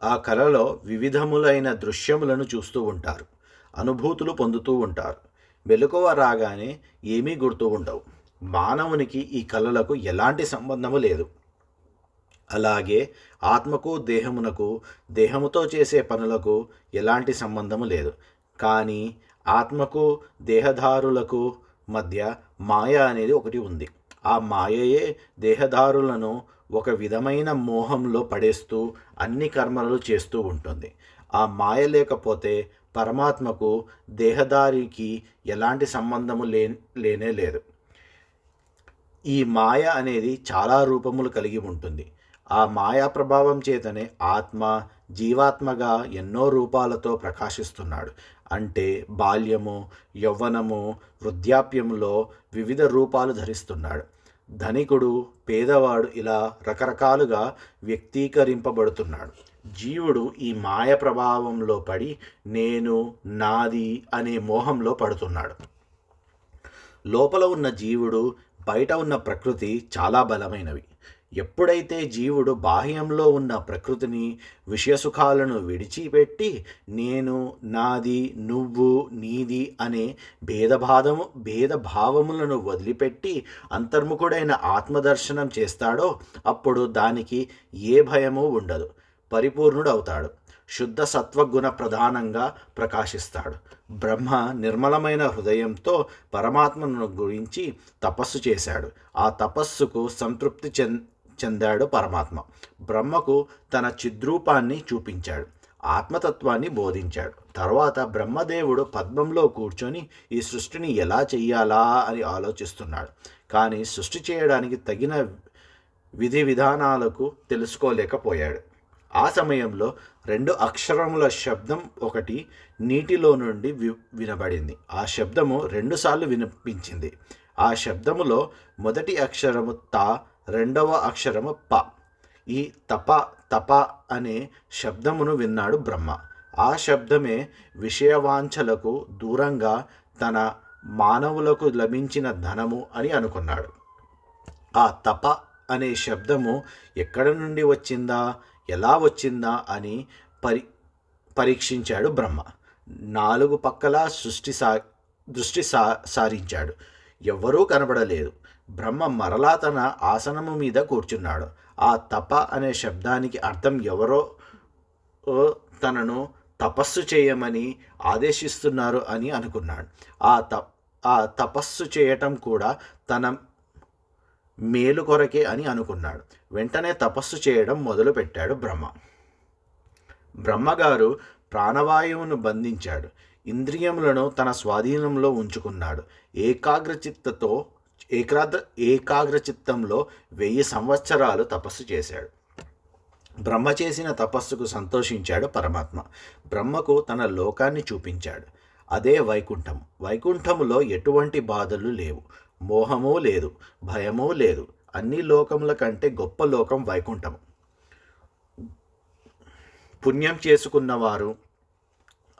ఆ కలలో వివిధములైన దృశ్యములను చూస్తూ ఉంటారు, అనుభూతులు పొందుతూ ఉంటారు. మెలకువ రాగానే ఏమీ గుర్తు ఉండవు. మానవునికి ఈ కళలకు ఎలాంటి సంబంధము లేదు. అలాగే ఆత్మకు, దేహముతో చేసే పనులకు ఎలాంటి సంబంధము లేదు. కానీ ఆత్మకు, దేహధారులకు మధ్య మాయ అనేది ఒకటి ఉంది. ఆ మాయయే దేహదారులను ఒక విధమైన మోహంలో పడేస్తూ అన్ని కర్మలు చేస్తూ ఉంటుంది. ఆ మాయ లేకపోతే పరమాత్మకు దేహదారికి ఎలాంటి సంబంధము లేనే లేదు. ఈ మాయ అనేది చాలా రూపములు కలిగి ఉంటుంది. ఆ మాయా ప్రభావం చేతనే ఆత్మ జీవాత్మగా ఎన్నో రూపాలతో ప్రకాశిస్తున్నాడు. అంటే బాల్యము, యవ్వనము, వృద్ధాప్యంలో వివిధ రూపాలు ధరిస్తున్నాడు. ధనికుడు, పేదవాడు ఇలా రకరకాలుగా వ్యక్తీకరింపబడుతున్నాడు. జీవుడు ఈ మాయ ప్రభావంలో పడి నేను, నాది అనే మోహంలో పడుతున్నాడు. లోపల ఉన్న జీవుడు, బయట ఉన్న ప్రకృతి చాలా బలమైనవి. ఎప్పుడైతే జీవుడు బాహ్యంలో ఉన్న ప్రకృతిని, విషయసుఖాలను విడిచిపెట్టి నేను, నాది, నువ్వు, నీది అనే భేదభావములను వదిలిపెట్టి అంతర్ముఖుడైన ఆత్మదర్శనం చేస్తాడో అప్పుడు దానికి ఏ భయము ఉండదు. పరిపూర్ణుడవుతాడు. శుద్ధ సత్వగుణ ప్రధానంగా ప్రకాశిస్తాడు. బ్రహ్మ నిర్మలమైన హృదయంతో పరమాత్మను గురించి తపస్సు చేశాడు. ఆ తపస్సుకు సంతృప్తి చెందాడు పరమాత్మ. బ్రహ్మకు తన చిద్రూపాన్ని చూపించాడు. ఆత్మతత్వాన్ని బోధించాడు. తర్వాత బ్రహ్మదేవుడు పద్మంలో కూర్చొని ఈ సృష్టిని ఎలా చెయ్యాలా అని ఆలోచిస్తున్నాడు. కానీ సృష్టి చేయడానికి తగిన విధి విధానాలకు తెలుసుకోలేకపోయాడు. ఆ సమయంలో 2 అక్షరముల శబ్దం ఒకటి నీటిలో నుండి వినబడింది. ఆ శబ్దము 2 సార్లు వినిపించింది. ఆ శబ్దములో మొదటి అక్షరము త, రెండవ అక్షరము ప. ఈ తప తప అనే శబ్దమును విన్నాడు బ్రహ్మ. ఆ శబ్దమే విషయవాంఛలకు దూరంగా తన మానవులకు లభించిన ధనము అని అనుకున్నాడు. ఆ తప అనే శబ్దము ఎక్కడి నుండి వచ్చిందా, ఎలా వచ్చిందా అని పరీక్షించాడు బ్రహ్మ. 4 పక్కలా దృష్టి సారించాడు. ఎవ్వరూ కనబడలేదు. బ్రహ్మ మరలా తన ఆసనము మీద కూర్చున్నాడు. ఆ తప అనే శబ్దానికి అర్థం ఎవరో తనను తపస్సు చేయమని ఆదేశిస్తున్నారు అని అనుకున్నాడు. ఆ తపస్సు చేయటం కూడా తన మేలు కొరకే అని అనుకున్నాడు. వెంటనే తపస్సు చేయడం మొదలుపెట్టాడు బ్రహ్మ. బ్రహ్మగారు ప్రాణవాయువును బంధించాడు. ఇంద్రియములను తన స్వాధీనంలో ఉంచుకున్నాడు. ఏకాగ్రచిత్తంలో 1000 సంవత్సరాలు తపస్సు చేశాడు. బ్రహ్మ చేసిన తపస్సుకు సంతోషించాడు పరమాత్మ. బ్రహ్మకు తన లోకాన్ని చూపించాడు. అదే వైకుంఠం. వైకుంఠములో ఎటువంటి బాధలు లేవు, మోహము లేదు, భయము లేదు. అన్ని లోకముల కంటే గొప్ప లోకం వైకుంఠం. పుణ్యం చేసుకున్నవారు,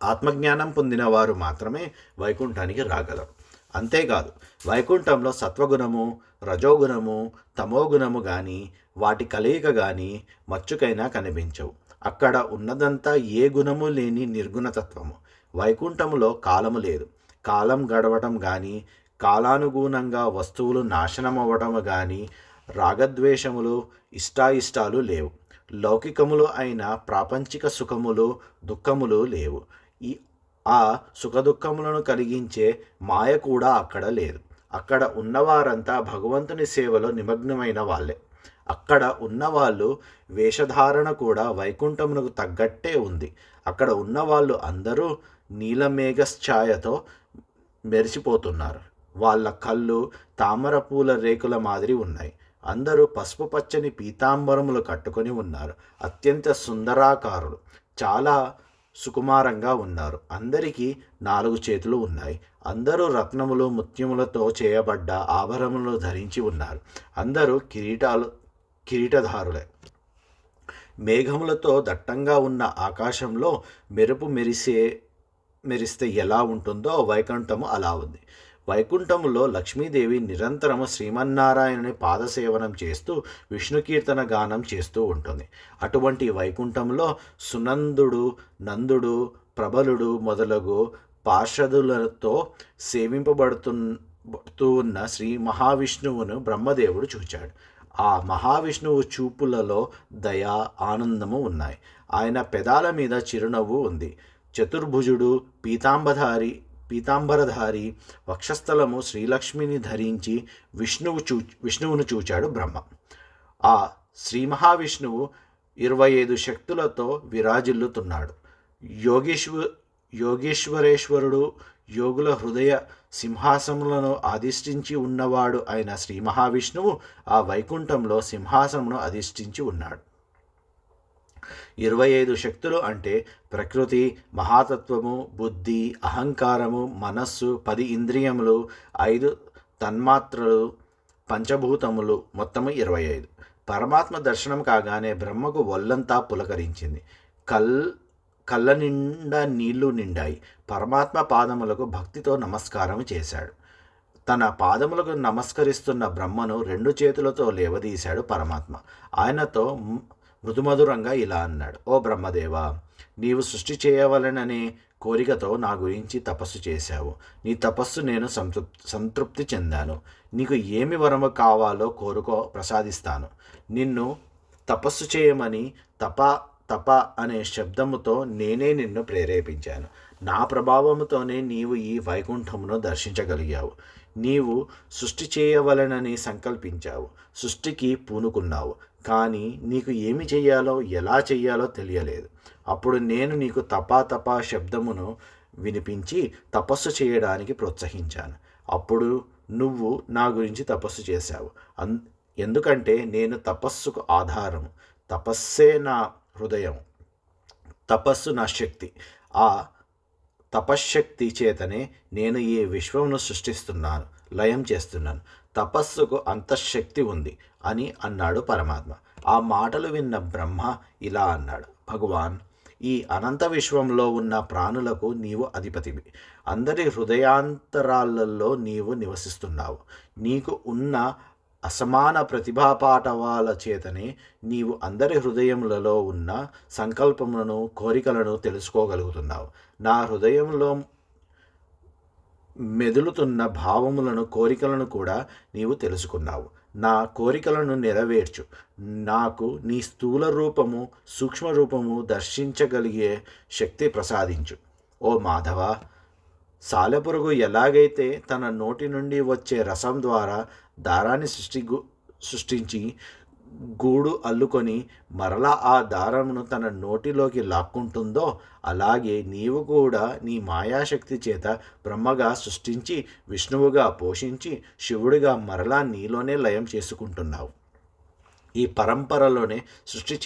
ఆత్మజ్ఞానం పొందినవారు మాత్రమే వైకుంఠానికి రాగలరు. అంతేకాదు, వైకుంఠంలో సత్వగుణము, రజోగుణము, తమోగుణము కానీ వాటి కలయిక కానీ మచ్చుకైనా కనిపించవు. అక్కడ ఉన్నదంతా ఏ గుణము లేని నిర్గుణతత్వము. వైకుంఠములో కాలము లేదు. కాలం గడవటం కానీ, కాలానుగుణంగా వస్తువులు నాశనం అవ్వటం కానీ, రాగద్వేషములు, ఇష్టాయిష్టాలు లేవు. లౌకికములు అయిన ప్రాపంచిక సుఖములు, దుఃఖములు లేవు. ఆ సుఖదుఖములను కలిగించే మాయ కూడా అక్కడ లేదు. అక్కడ ఉన్నవారంతా భగవంతుని సేవలో నిమగ్నమైన వాళ్ళే. అక్కడ ఉన్నవాళ్ళు వేషధారణ కూడా వైకుంఠమునకు తగ్గట్టే ఉంది. అక్కడ ఉన్నవాళ్ళు అందరూ నీలమేఘఛాయతో మెరిసిపోతున్నారు. వాళ్ళ కళ్ళు తామర పూల రేకుల మాదిరి ఉన్నాయి. అందరూ పసుపు పచ్చని పీతాంబరములు కట్టుకొని ఉన్నారు. అత్యంత సుందరాకారులు, చాలా సుకుమారంగా ఉన్నారు. అందరికీ 4 చేతులు ఉన్నాయి. అందరూ రత్నములు, ముత్యములతో చేయబడ్డ ఆభరణములు ధరించి ఉన్నారు. అందరూ కిరీటధారులే. మేఘములతో దట్టంగా ఉన్న ఆకాశంలో మెరుపు మెరిస్తే ఎలా ఉంటుందో వైకుంఠము అలా ఉంది. వైకుంఠములో లక్ష్మీదేవి నిరంతరము శ్రీమన్నారాయణుని పాదసేవనం చేస్తూ విష్ణుకీర్తన గానం చేస్తూ ఉంటుంది. అటువంటి వైకుంఠంలో సునందుడు, నందుడు, ప్రబలుడు మొదలగు పార్షదులతో సేవింపబడుతూ ఉన్న శ్రీ మహావిష్ణువును బ్రహ్మదేవుడు చూచాడు. ఆ మహావిష్ణువు చూపులలో దయ, ఆనందము ఉన్నాయి. ఆయన పెదాల మీద చిరునవ్వు ఉంది. చతుర్భుజుడు, పీతాంబరధారి వక్షస్థలము శ్రీలక్ష్మిని ధరించి విష్ణువును చూచాడు బ్రహ్మ. ఆ శ్రీ మహావిష్ణువు 25 శక్తులతో విరాజిల్లుతున్నాడు. యోగేశ్వరేశ్వరుడు యోగుల హృదయ సింహాసములను అధిష్ఠించి ఉన్నవాడు అయిన శ్రీ మహావిష్ణువు ఆ వైకుంఠంలో సింహాసమును అధిష్ఠించి ఉన్నాడు. 25 శక్తులు అంటే ప్రకృతి, మహాతత్వము, బుద్ధి, అహంకారము, మనస్సు, 10 ఇంద్రియములు, 5 తన్మాత్రలు, పంచభూతములు, మొత్తము 25. పరమాత్మ దర్శనం కాగానే బ్రహ్మకు ఒళ్ళంతా పులకరించింది. కళ్ళ నిండా నీళ్లు నిండాయి. పరమాత్మ పాదములకు భక్తితో నమస్కారం చేశాడు. తన పాదములకు నమస్కరిస్తున్న బ్రహ్మను 2 చేతులతో లేవదీశాడు పరమాత్మ. ఆయనతో మృదుమధురంగా ఇలా అన్నాడు: ఓ బ్రహ్మదేవా, నీవు సృష్టి చేయవలననే కోరికతో నా గురించి తపస్సు చేశావు. నీ తపస్సు నేను సంతృప్తి చెందాను. నీకు ఏమి వరము కావాలో కోరుకో, ప్రసాదిస్తాను. నిన్ను తపస్సు చేయమని తప అనే శబ్దముతో నేనే నిన్ను ప్రేరేపించాను. నా ప్రభావముతోనే నీవు ఈ వైకుంఠమును దర్శించగలిగావు. నీవు సృష్టి చేయవలనని సంకల్పించావు, సృష్టికి పూనుకున్నావు. కానీ నీకు ఏమి చెయ్యాలో, ఎలా చెయ్యాలో తెలియలేదు. అప్పుడు నేను నీకు తపా శబ్దమును వినిపించి తపస్సు చేయడానికి ప్రోత్సహించాను. అప్పుడు నువ్వు నా గురించి తపస్సు చేశావు. ఎందుకంటే నేను తపస్సుకు ఆధారము. తపస్సే నా హృదయం, తపస్సు నా శక్తి. ఆ తపశ్శక్తి చేతనే నేను ఈ విశ్వమును సృష్టిస్తున్నాను, లయం చేస్తున్నాను. తపస్సుకు అంతఃశక్తి ఉంది అని అన్నాడు పరమాత్మ. ఆ మాటలు విన్న బ్రహ్మ ఇలా అన్నాడు: భగవాన్, ఈ అనంత విశ్వంలో ఉన్న ప్రాణులకు నీవు అధిపతివి. అందరి హృదయాంతరాలలో నీవు నివసిస్తున్నావు. నీకు ఉన్న అసమాన ప్రతిభాపాటవాల చేతనే నీవు అందరి హృదయములలో ఉన్న సంకల్పములను, కోరికలను తెలుసుకోగలుగుతున్నావు. నా హృదయంలో మెదులుతున్న భావములను, కోరికలను కూడా నీవు తెలుసుకున్నావు. నా కోరికలను నెరవేర్చు. నాకు నీ స్థూల రూపము, సూక్ష్మ రూపము దర్శించగలిగే శక్తి ప్రసాదించు. ఓ మాధవ, సాలెపురుగు ఎలాగైతే తన నోటి నుండి వచ్చే రసం ద్వారా దారాన్ని సృష్టించి గూడు అల్లుకొని మరలా ఆ దారమును తన నోటిలోకి లాక్కుంటుందో, అలాగే నీవు కూడా నీ మాయాశక్తి చేత బ్రహ్మగా సృష్టించి, విష్ణువుగా పోషించి, శివుడిగా మరలా నీలోనే లయం చేసుకుంటున్నావు. ఈ పరంపరలోనే సృష్టి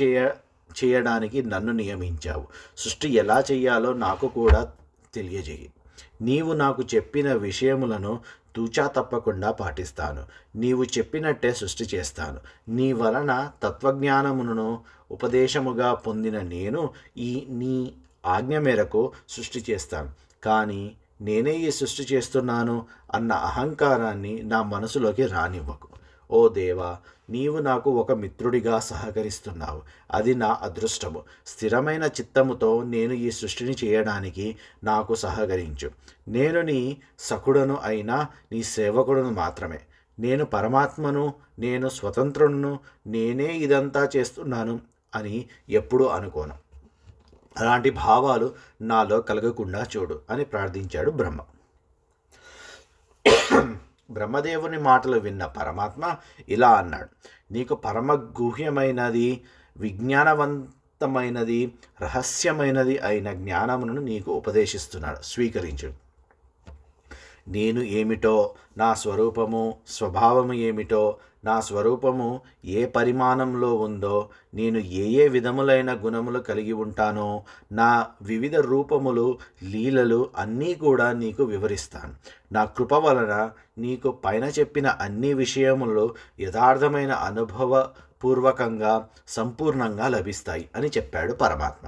చేయడానికి నన్ను నియమించావు. సృష్టి ఎలా చేయాలో నాకు కూడా తెలియజేయి. నీవు నాకు చెప్పిన విషయములను తూచా తప్పకుండా పాటిస్తాను. నీవు చెప్పినట్టే సృష్టి చేస్తాను. నీ వలన తత్వజ్ఞానమును ఉపదేశముగా పొందిన నేను నీ ఆజ్ఞ మేరకు సృష్టి చేస్తాను. కానీ నేనే ఈ సృష్టి చేస్తున్నాను అన్న అహంకారాన్ని నా మనసులోకి రానివ్వకు. ఓ దేవా, నీవు నాకు ఒక మిత్రుడిగా సహకరిస్తున్నావు. అది నా అదృష్టము. స్థిరమైన చిత్తముతో నేను ఈ సృష్టిని చేయడానికి నాకు సహకరించు. నేను నీ సఖుడను అయినా నీ సేవకుడును మాత్రమే. నేను పరమాత్మను, నేను స్వతంత్రుడును, నేనే ఇదంతా చేస్తున్నాను అని ఎప్పుడూ అనుకోను. అలాంటి భావాలు నాలో కలగకుండా చూడు అని ప్రార్థించాడు బ్రహ్మ. బ్రహ్మదేవుని మాటలు విన్న పరమాత్మ ఇలా అన్నాడు: నీకు పరమగుహ్యమైనది, విజ్ఞానవంతమైనది, రహస్యమైనది అయిన జ్ఞానమును నీకు ఉపదేశిస్తున్నాడు, స్వీకరించు. నేను ఏమిటో, నా స్వరూపము, స్వభావము ఏమిటో, నా స్వరూపము ఏ పరిమాణంలో ఉందో, నేను ఏ విధములైన గుణములు కలిగి ఉంటానో, నా వివిధ రూపములు, లీలలు అన్నీ కూడా నీకు వివరిస్తాను. నా కృప వలన నీకు పైన చెప్పిన అన్ని విషయములు యథార్థమైన అనుభవపూర్వకంగా సంపూర్ణంగా లభిస్తాయి అని చెప్పాడు పరమాత్మ.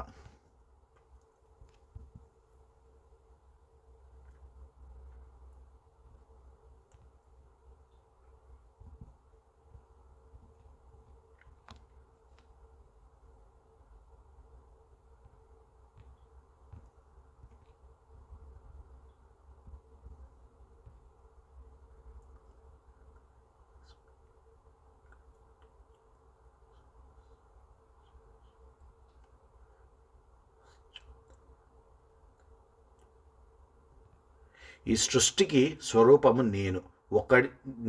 ఈ సృష్టికి స్వరూపము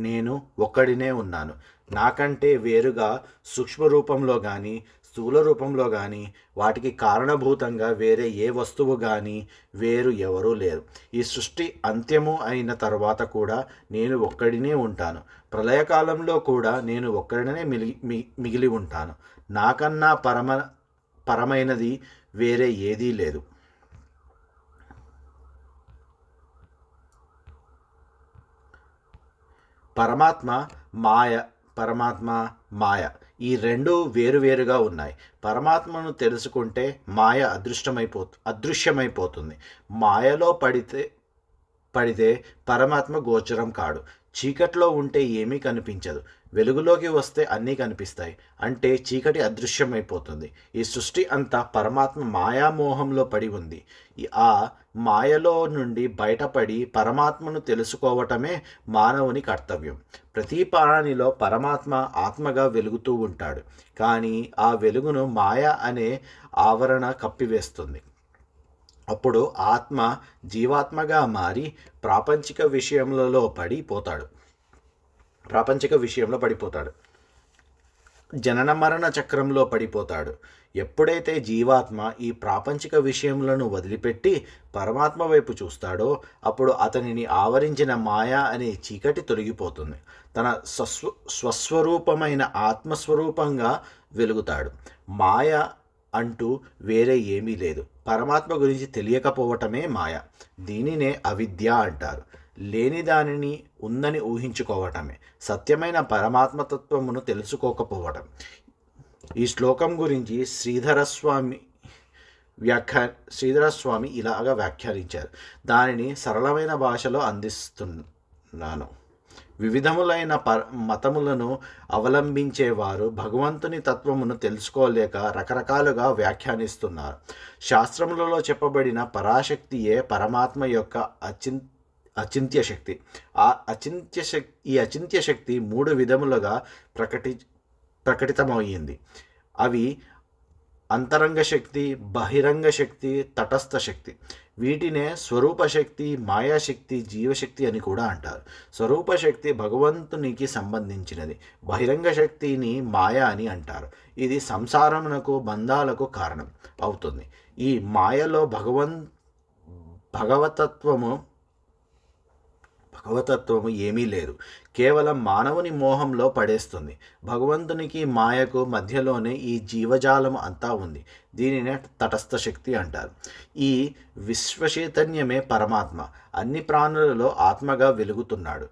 నేను ఒక్కడినే ఉన్నాను. నాకంటే వేరుగా సూక్ష్మ రూపంలో కానీ స్థూల రూపంలో కానీ వాటికి కారణభూతంగా వేరే ఏ వస్తువు కానీ వేరు ఎవరూ లేరు. ఈ సృష్టి అంత్యము అయిన తర్వాత కూడా నేను ఒక్కడినే ఉంటాను. ప్రళయకాలంలో కూడా నేను ఒక్కడినే మిగిలి ఉంటాను. నాకన్నా పరమైనది వేరే ఏదీ లేదు. పరమాత్మ మాయ పరమాత్మ మాయ ఈ రెండు వేరువేరుగా ఉన్నాయి. పరమాత్మను తెలుసుకుంటే మాయ అదృశ్యమైపోతుంది. మాయలో పడితే పరమాత్మ గోచరం కాడు. చీకట్లో ఉంటే ఏమీ కనిపించదు. వెలుగులోకి వస్తే అన్నీ కనిపిస్తాయి. అంటే చీకటి అదృశ్యమైపోతుంది. ఈ సృష్టి అంతా పరమాత్మ మాయామోహంలో పడి ఉంది. ఆ మాయలో నుండి బయటపడి పరమాత్మను తెలుసుకోవటమే మానవుని కర్తవ్యం. ప్రతి ప్రాణిలో పరమాత్మ ఆత్మగా వెలుగుతూ ఉంటాడు. కానీ ఆ వెలుగును మాయ అనే ఆవరణ కప్పివేస్తుంది. అప్పుడు ఆత్మ జీవాత్మగా మారి ప్రాపంచిక విషయంలో పడిపోతాడు. జనన మరణ చక్రంలో పడిపోతాడు. ఎప్పుడైతే జీవాత్మ ఈ ప్రాపంచిక విషయములను వదిలిపెట్టి పరమాత్మ వైపు చూస్తాడో అప్పుడు అతనిని ఆవరించిన మాయా అనే చీకటి తొలగిపోతుంది. తన స్వస్వరూపమైన ఆత్మస్వరూపంగా వెలుగుతాడు. మాయ అంటూ వేరే ఏమీ లేదు. పరమాత్మ గురించి తెలియకపోవటమే మాయ. దీనినే అవిద్య అంటారు. లేని దానిని ఉందని ఊహించుకోవటమే సత్యమైన పరమాత్మతత్వమును తెలుసుకోకపోవటం. ఈ శ్లోకం గురించి శ్రీధరస్వామి ఇలాగా వ్యాఖ్యానించారు. దానిని సరళమైన భాషలో అందిస్తున్నాను. వివిధములైన మతములను అవలంబించేవారు భగవంతుని తత్వమును తెలుసుకోలేక రకరకాలుగా వ్యాఖ్యానిస్తున్నారు. శాస్త్రములలో చెప్పబడిన పరాశక్తియే పరమాత్మ యొక్క అచింత్య శక్తి. ఈ అచింత్య శక్తి 3 విధములుగా ప్రకటితమయ్యింది. అవి అంతరంగ శక్తి, బహిరంగ శక్తి, తటస్థ శక్తి. వీటినే స్వరూప శక్తి, మాయాశక్తి, జీవశక్తి అని కూడా అంటారు. స్వరూప శక్తి భగవంతునికి సంబంధించినది. బహిరంగ శక్తిని మాయ అని అంటారు. ఇది సంసారమునకు బంధాలకు కారణం అవుతుంది. ఈ మాయలో భగవతత్వము ఏమీ లేదు. కేవలం మానవుని మోహంలో పడేస్తుంది. భగవంతునికి మాయకు మధ్యలోనే ఈ జీవజాలం అంతా ఉంది. దీనినే తటస్థ శక్తి అంటారు. ఈ విశ్వచైతన్యమే పరమాత్మ. అన్ని ప్రాణులలో ఆత్మగా వెలుగుతున్నాడు.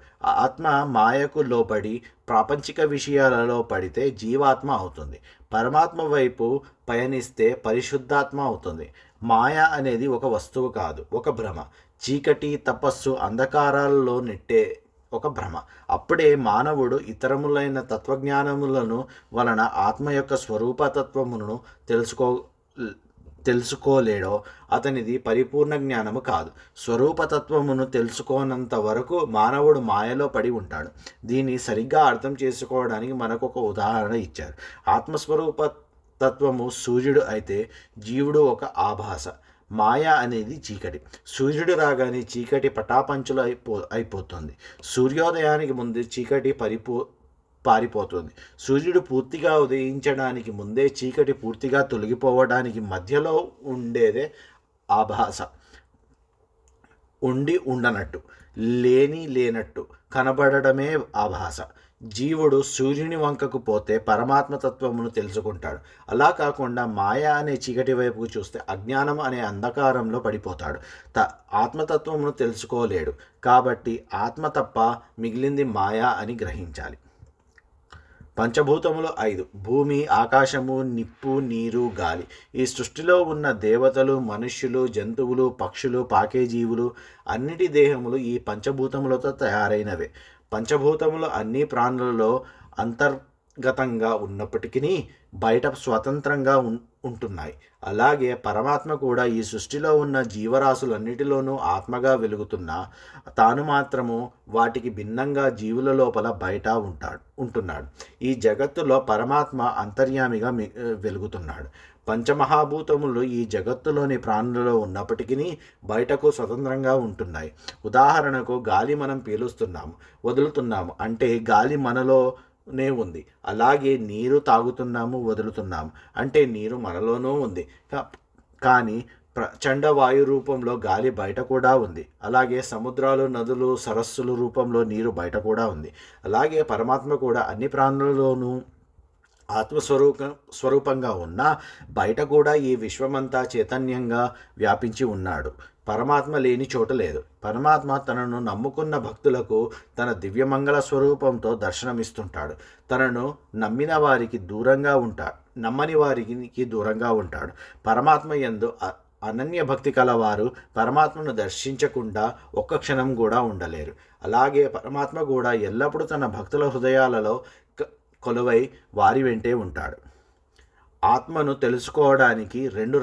ఆత్మ మాయకు లోపడి ప్రాపంచిక విషయాలలో పడితే జీవాత్మ అవుతుంది. పరమాత్మ వైపు పయనిస్తే పరిశుద్ధాత్మ అవుతుంది. మాయ అనేది ఒక వస్తువు కాదు, ఒక భ్రమ. చీకటి, తపస్సు, అంధకారాలలో నెట్టే ఒక భ్రమ. అప్పుడే మానవుడు ఇతరములైన తత్వజ్ఞానములను వలన ఆత్మ యొక్క స్వరూపతత్వమును తెలుసుకోలేడో అతనిది పరిపూర్ణ జ్ఞానము కాదు. స్వరూపతత్వమును తెలుసుకోనంత వరకు మానవుడు మాయలో పడి ఉంటాడు. దీన్ని సరిగ్గా అర్థం చేసుకోవడానికి మనకు ఒక ఉదాహరణ ఇచ్చారు. ఆత్మస్వరూప తత్వము సూర్యుడు అయితే జీవుడు ఒక ఆభాస. మాయ అనేది చీకటి. సూర్యుడు రాగానే చీకటి పటాపంచులు అయిపోతుంది. సూర్యోదయానికి ముందు చీకటి పారిపోతుంది. సూర్యుడు పూర్తిగా ఉదయించడానికి ముందే చీకటి పూర్తిగా తొలగిపోవడానికి మధ్యలో ఉండేదే ఆభాస. ఉండి ఉండనట్టు, లేనట్టు కనబడటమే ఆభాస. జీవుడు సూర్యుని వంకకు పోతే పరమాత్మతత్వమును తెలుసుకుంటాడు. అలా కాకుండా మాయ అనే చీకటి వైపుకు చూస్తే అజ్ఞానం అనే అంధకారంలో పడిపోతాడు. ఆత్మతత్వమును తెలుసుకోలేడు. కాబట్టి ఆత్మ తప్ప మిగిలింది మాయ అని గ్రహించాలి. పంచభూతములు 5: భూమి, ఆకాశము, నిప్పు, నీరు, గాలి. ఈ సృష్టిలో ఉన్న దేవతలు, మనుష్యులు, జంతువులు, పక్షులు, పాకే జీవులు అన్నిటి దేహములు ఈ పంచభూతములతో తయారైనవే. పంచభూతములు అన్ని ప్రాణులలో అంతర్గతంగా ఉన్నప్పటికీ బయట స్వతంత్రంగా ఉంటున్నాయి. అలాగే పరమాత్మ కూడా ఈ సృష్టిలో ఉన్న జీవరాశులన్నిటిలోనూ ఆత్మగా వెలుగుతున్నా తాను మాత్రము వాటికి భిన్నంగా జీవుల లోపల బయట ఉంటున్నాడు. ఈ జగత్తులో పరమాత్మ అంతర్యామిగా వెలుగుతున్నాడు. పంచమహాభూతములు ఈ జగత్తులోని ప్రాణులలో ఉన్నప్పటికీ బయటకు స్వతంత్రంగా ఉంటున్నాయి. ఉదాహరణకు గాలి మనం పీలుస్తున్నాము, వదులుతున్నాము అంటే గాలి మనలోనే ఉంది. అలాగే నీరు తాగుతున్నాము, వదులుతున్నాము అంటే నీరు మనలోనూ ఉంది. కానీ ప్రచండ వాయు రూపంలో గాలి బయట కూడా ఉంది. అలాగే సముద్రాలు, నదులు, సరస్సుల రూపంలో నీరు బయట కూడా ఉంది. అలాగే పరమాత్మ కూడా అన్ని ప్రాణులలోనూ స్వరూపంగా ఉన్న బయట కూడా ఈ విశ్వమంతా చైతన్యంగా వ్యాపించి ఉన్నాడు. పరమాత్మ లేని చోట లేదు. పరమాత్మ తనను నమ్ముకున్న భక్తులకు తన దివ్యమంగళ స్వరూపంతో దర్శనమిస్తుంటాడు. తనను నమ్మిన వారికి దూరంగా ఉంటాడు, నమ్మని వారికి దూరంగా ఉంటాడు. పరమాత్మ యందు అనన్య భక్తి కలవారు పరమాత్మను దర్శించకుండా ఒక్క క్షణం కూడా ఉండలేరు. అలాగే పరమాత్మ కూడా ఎల్లప్పుడూ తన భక్తుల హృదయాలలో కొలువై వారి వెంటే ఉంటాడు. ఆత్మను తెలుసుకోవడానికి రెండు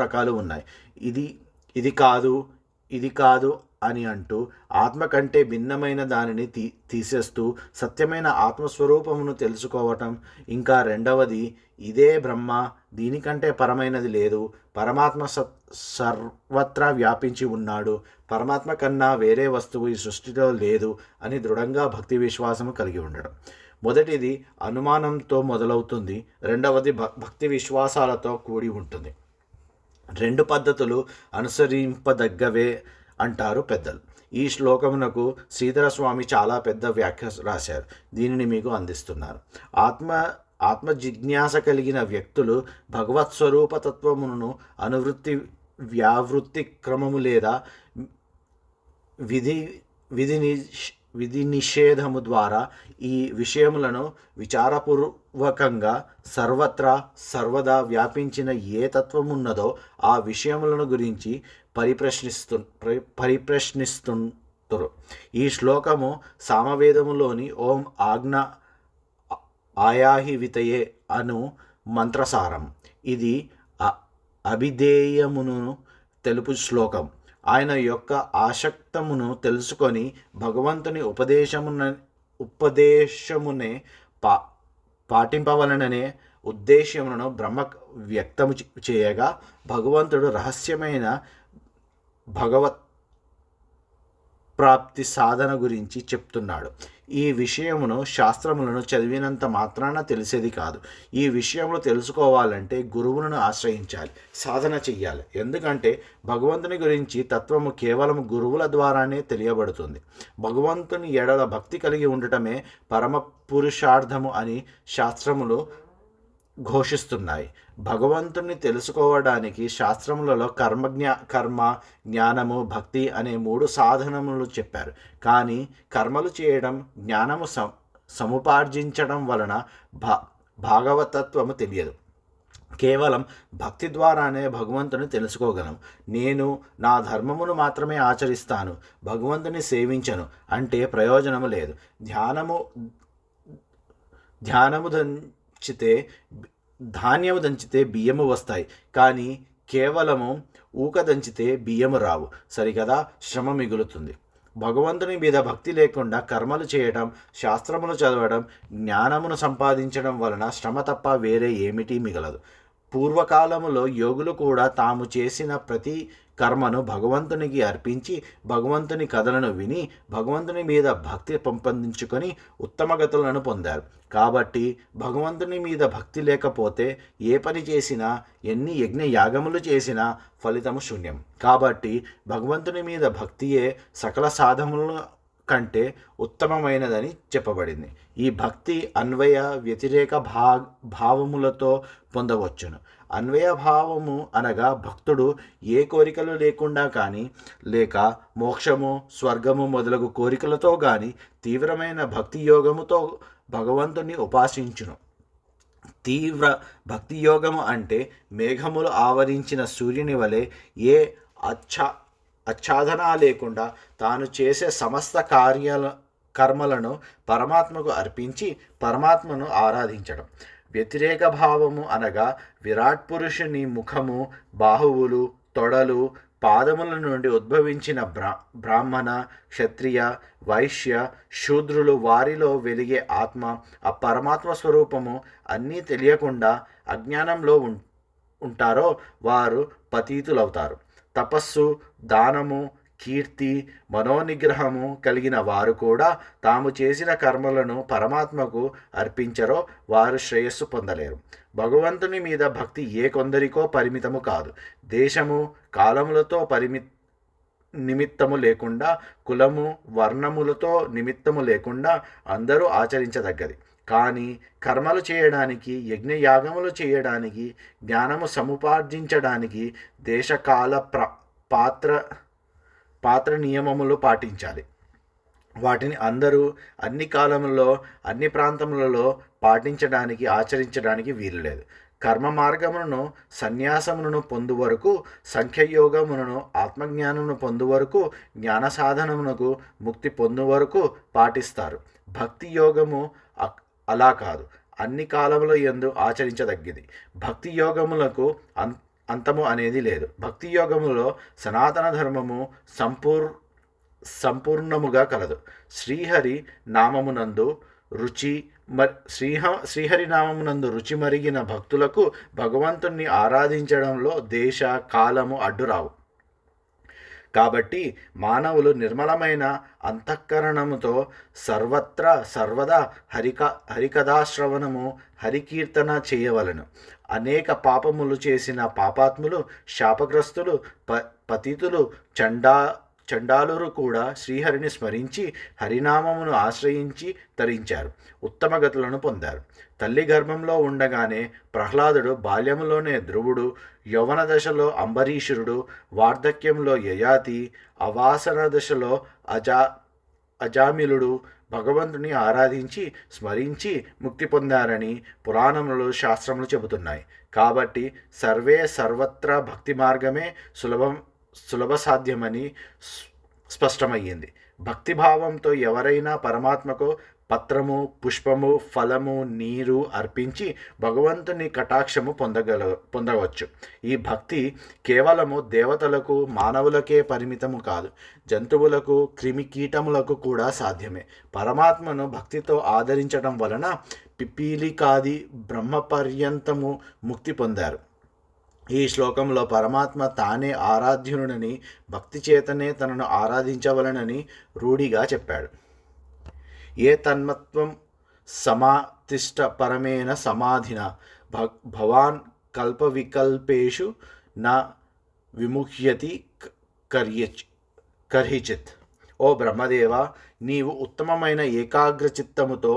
రకాలు ఉన్నాయి. ఇది కాదు, ఇది కాదు అని అంటూ ఆత్మ కంటే భిన్నమైన దానిని తీసేస్తూ సత్యమైన ఆత్మస్వరూపమును తెలుసుకోవటం. ఇంకా రెండవది, ఇదే బ్రహ్మ, దీనికంటే పరమైనది లేదు, పరమాత్మ సర్వత్రా వ్యాపించి ఉన్నాడు, పరమాత్మ కన్నా వేరే వస్తువు ఈ సృష్టిలో లేదు అని దృఢంగా భక్తి విశ్వాసము కలిగి ఉండడం. మొదటిది అనుమానంతో మొదలవుతుంది, రెండవది భక్తి విశ్వాసాలతో కూడి ఉంటుంది. రెండు పద్ధతులు అనుసరింపదగ్గవే అంటారు పెద్దలు. ఈ శ్లోకమునకు శ్రీధర స్వామి చాలా పెద్ద వ్యాఖ్య రాశారు. దీనిని మీకు అందిస్తున్నారు. ఆత్మ జిజ్ఞాస కలిగిన వ్యక్తులు భగవత్ స్వరూపతత్వమును అనువృత్తి వ్యావృత్తి క్రమము లేదా విధి నిషేధము ద్వారా ఈ విషయములను విచారపూర్వకంగా సర్వదా వ్యాపించిన ఏ తత్వమున్నదో ఆ విషయములను గురించి పరిప్రశ్నిస్తుంటారు. ఈ శ్లోకము సామవేదములోని ఓం ఆజ్ఞ ఆయాహి వితయే అను మంత్రసారం. ఇది అభిధేయమును తెలుపు శ్లోకం. ఆయన యొక్క ఆసక్తమును తెలుసుకొని భగవంతుని ఉపదేశమునే పాటింపవలననే ఉద్దేశ్యమును బ్రహ్మ వ్యక్తము చేయగా భగవంతుడు రహస్యమైన భగవత్ ప్రాప్తి సాధన గురించి చెప్తున్నాడు. ఈ విషయమును శాస్త్రములను చదివినంత మాత్రాన తెలిసేది కాదు. ఈ విషయములు తెలుసుకోవాలంటే గురువులను ఆశ్రయించాలి, సాధన చెయ్యాలి. ఎందుకంటే భగవంతుని గురించి తత్వము కేవలం గురువుల ద్వారానే తెలియబడుతుంది. భగవంతుని ఎడల భక్తి కలిగి ఉండటమే పరమ పురుషార్థము అని శాస్త్రములు ఘోషిస్తున్నాయి. భగవంతుని తెలుసుకోవడానికి శాస్త్రములలో కర్మ, జ్ఞానము, భక్తి అనే 3 సాధనములు చెప్పారు. కానీ కర్మలు చేయడం, జ్ఞానము సముపార్జించడం వలన భాగవతత్వము తెలియదు. కేవలం భక్తి ద్వారానే భగవంతుని తెలుసుకోగలం. నేను నా ధర్మమును మాత్రమే ఆచరిస్తాను, భగవంతుని సేవించను అంటే ప్రయోజనము లేదు. ధాన్యము దంచితే బియ్యము వస్తాయి, కానీ కేవలము ఊక దంచితే బియ్యము రావు. సరికదా? శ్రమ మిగులుతుంది. భగవంతుని మీద భక్తి లేకుండా కర్మలు చేయడం, శాస్త్రములు చదవడం, జ్ఞానమును సంపాదించడం వలన శ్రమ తప్ప వేరే ఏమిటి మిగలదు. పూర్వకాలములో యోగులు కూడా తాము చేసిన ప్రతి కర్మను భగవంతునికి అర్పించి భగవంతుని కథలను విని భగవంతుని మీద భక్తి పెంపొందించుకొని ఉత్తమగతులను పొందారు. కాబట్టి భగవంతుని మీద భక్తి లేకపోతే ఏ పని చేసినా, ఎన్ని యజ్ఞ యాగములు చేసినా ఫలితము శూన్యం. కాబట్టి భగవంతుని మీద భక్తియే సకల సాధనముల కంటే ఉత్తమమైనదని చెప్పబడింది. ఈ భక్తి అన్వయ వ్యతిరేక భావములతో పొందవచ్చును. అన్వయ భావము అనగా భక్తుడు ఏ కోరికలు లేకుండా కానీ, లేక మోక్షము, స్వర్గము మొదలగు కోరికలతో కానీ తీవ్రమైన భక్తి యోగముతో భగవంతుని ఉపాసించును. తీవ్ర భక్తి యోగము అంటే మేఘములు ఆవరించిన సూర్యుని వలె ఏ ఆచ్ఛాదన లేకుండా తాను చేసే సమస్త కర్మలను పరమాత్మకు అర్పించి పరమాత్మను ఆరాధించడం. వ్యతిరేక భావము అనగా విరాట్ పురుషుని ముఖము, బాహువులు, తొడలు, పాదముల నుండి ఉద్భవించిన బ్రాహ్మణ, క్షత్రియ, వైశ్య, శూద్రులు, వారిలో వెలిగే ఆత్మ, ఆ పరమాత్మ స్వరూపము అన్నీ తెలియకుండా అజ్ఞానంలో ఉంటారో వారు పతీతులవుతారు. తపస్సు, దానము, కీర్తి, మనోనిగ్రహము కలిగిన వారు కూడా తాము చేసిన కర్మలను పరమాత్మకు అర్పించరో వారు శ్రేయస్సు పొందలేరు. భగవంతుని మీద భక్తి ఏ కొందరికో పరిమితము కాదు. దేశము, కాలములతో నిమిత్తము లేకుండా, కులము, వర్ణములతో నిమిత్తము లేకుండా అందరూ ఆచరించదగ్గది. కానీ కర్మలు చేయడానికి, యజ్ఞయాగములు చేయడానికి, జ్ఞానము సముపార్జించడానికి దేశకాల పాత్ర నియమములు పాటించాలి. వాటిని అందరూ అన్ని కాలములలో, అన్ని ప్రాంతములలో పాటించడానికి, ఆచరించడానికి వీలులేదు. కర్మ మార్గములను, సన్యాసములను పొందు వరకు, సంఖ్యయోగములను, ఆత్మజ్ఞానమును పొందు వరకు, జ్ఞాన సాధనమునకు, ముక్తి పొందు వరకు పాటిస్తారు. భక్తి యోగము అలా కాదు, అన్ని కాలముల యందు ఆచరించదగ్గది. భక్తి యోగములకు అంతము అనేది లేదు. భక్తి యోగములో సనాతన ధర్మము సంపూర్ణముగా కలదు. శ్రీహరి నామమునందు రుచి మరిగిన భక్తులకు భగవంతుణ్ణి ఆరాధించడంలో దేశ, కాలము అడ్డురావు. కాబట్టి మానవులు నిర్మలమైన అంతఃకరణముతో సర్వదా హరికథాశ్రవణము, హరికీర్తన చేయవలను. అనేక పాపములు చేసిన పాపాత్ములు, శాపగ్రస్తులు, పతితులు, చండాలురు కూడా శ్రీహరిని స్మరించి హరినామమును ఆశ్రయించి తరించారు, ఉత్తమ గతులను పొందారు. తల్లి గర్భంలో ఉండగానే ప్రహ్లాదుడు, బాల్యములోనే ధ్రువుడు, యౌవన దశలో అంబరీషుడు, వార్ధక్యంలో యయాతి, అవాసన దశలో అజామిలుడు భగవంతుని ఆరాధించి స్మరించి ముక్తి పొందారని పురాణములు, శాస్త్రములు చెబుతున్నాయి. కాబట్టి సర్వత్రా భక్తి మార్గమే సులభ సాధ్యమని స్పష్టమయ్యింది. భక్తిభావంతో ఎవరైనా పరమాత్మకు పత్రము, పుష్పము, ఫలము, నీరు అర్పించి భగవంతుని కటాక్షము పొందవచ్చు. ఈ భక్తి కేవలము దేవతలకు, మానవులకే పరిమితము కాదు, జంతువులకు, క్రిమికీటములకు కూడా సాధ్యమే. పరమాత్మను భక్తితో ఆదరించడం వలన పిపీలికాది బ్రహ్మ పర్యంతము ముక్తి పొందారు. ఈ శ్లోకంలో పరమాత్మ తానే ఆరాధ్యునుడని, భక్తి చేతనే తనను ఆరాధించవలనని రూఢిగా చెప్పాడు. ఏ తన్మత్వం సమాతిష్ట పరమేణ సమాధిన భవాన్ కల్పవికల్పేషు న విముహ్యతి కర్హిచిత్. ఓ బ్రహ్మదేవ, నీవు ఉత్తమమైన ఏకాగ్రచిత్తముతో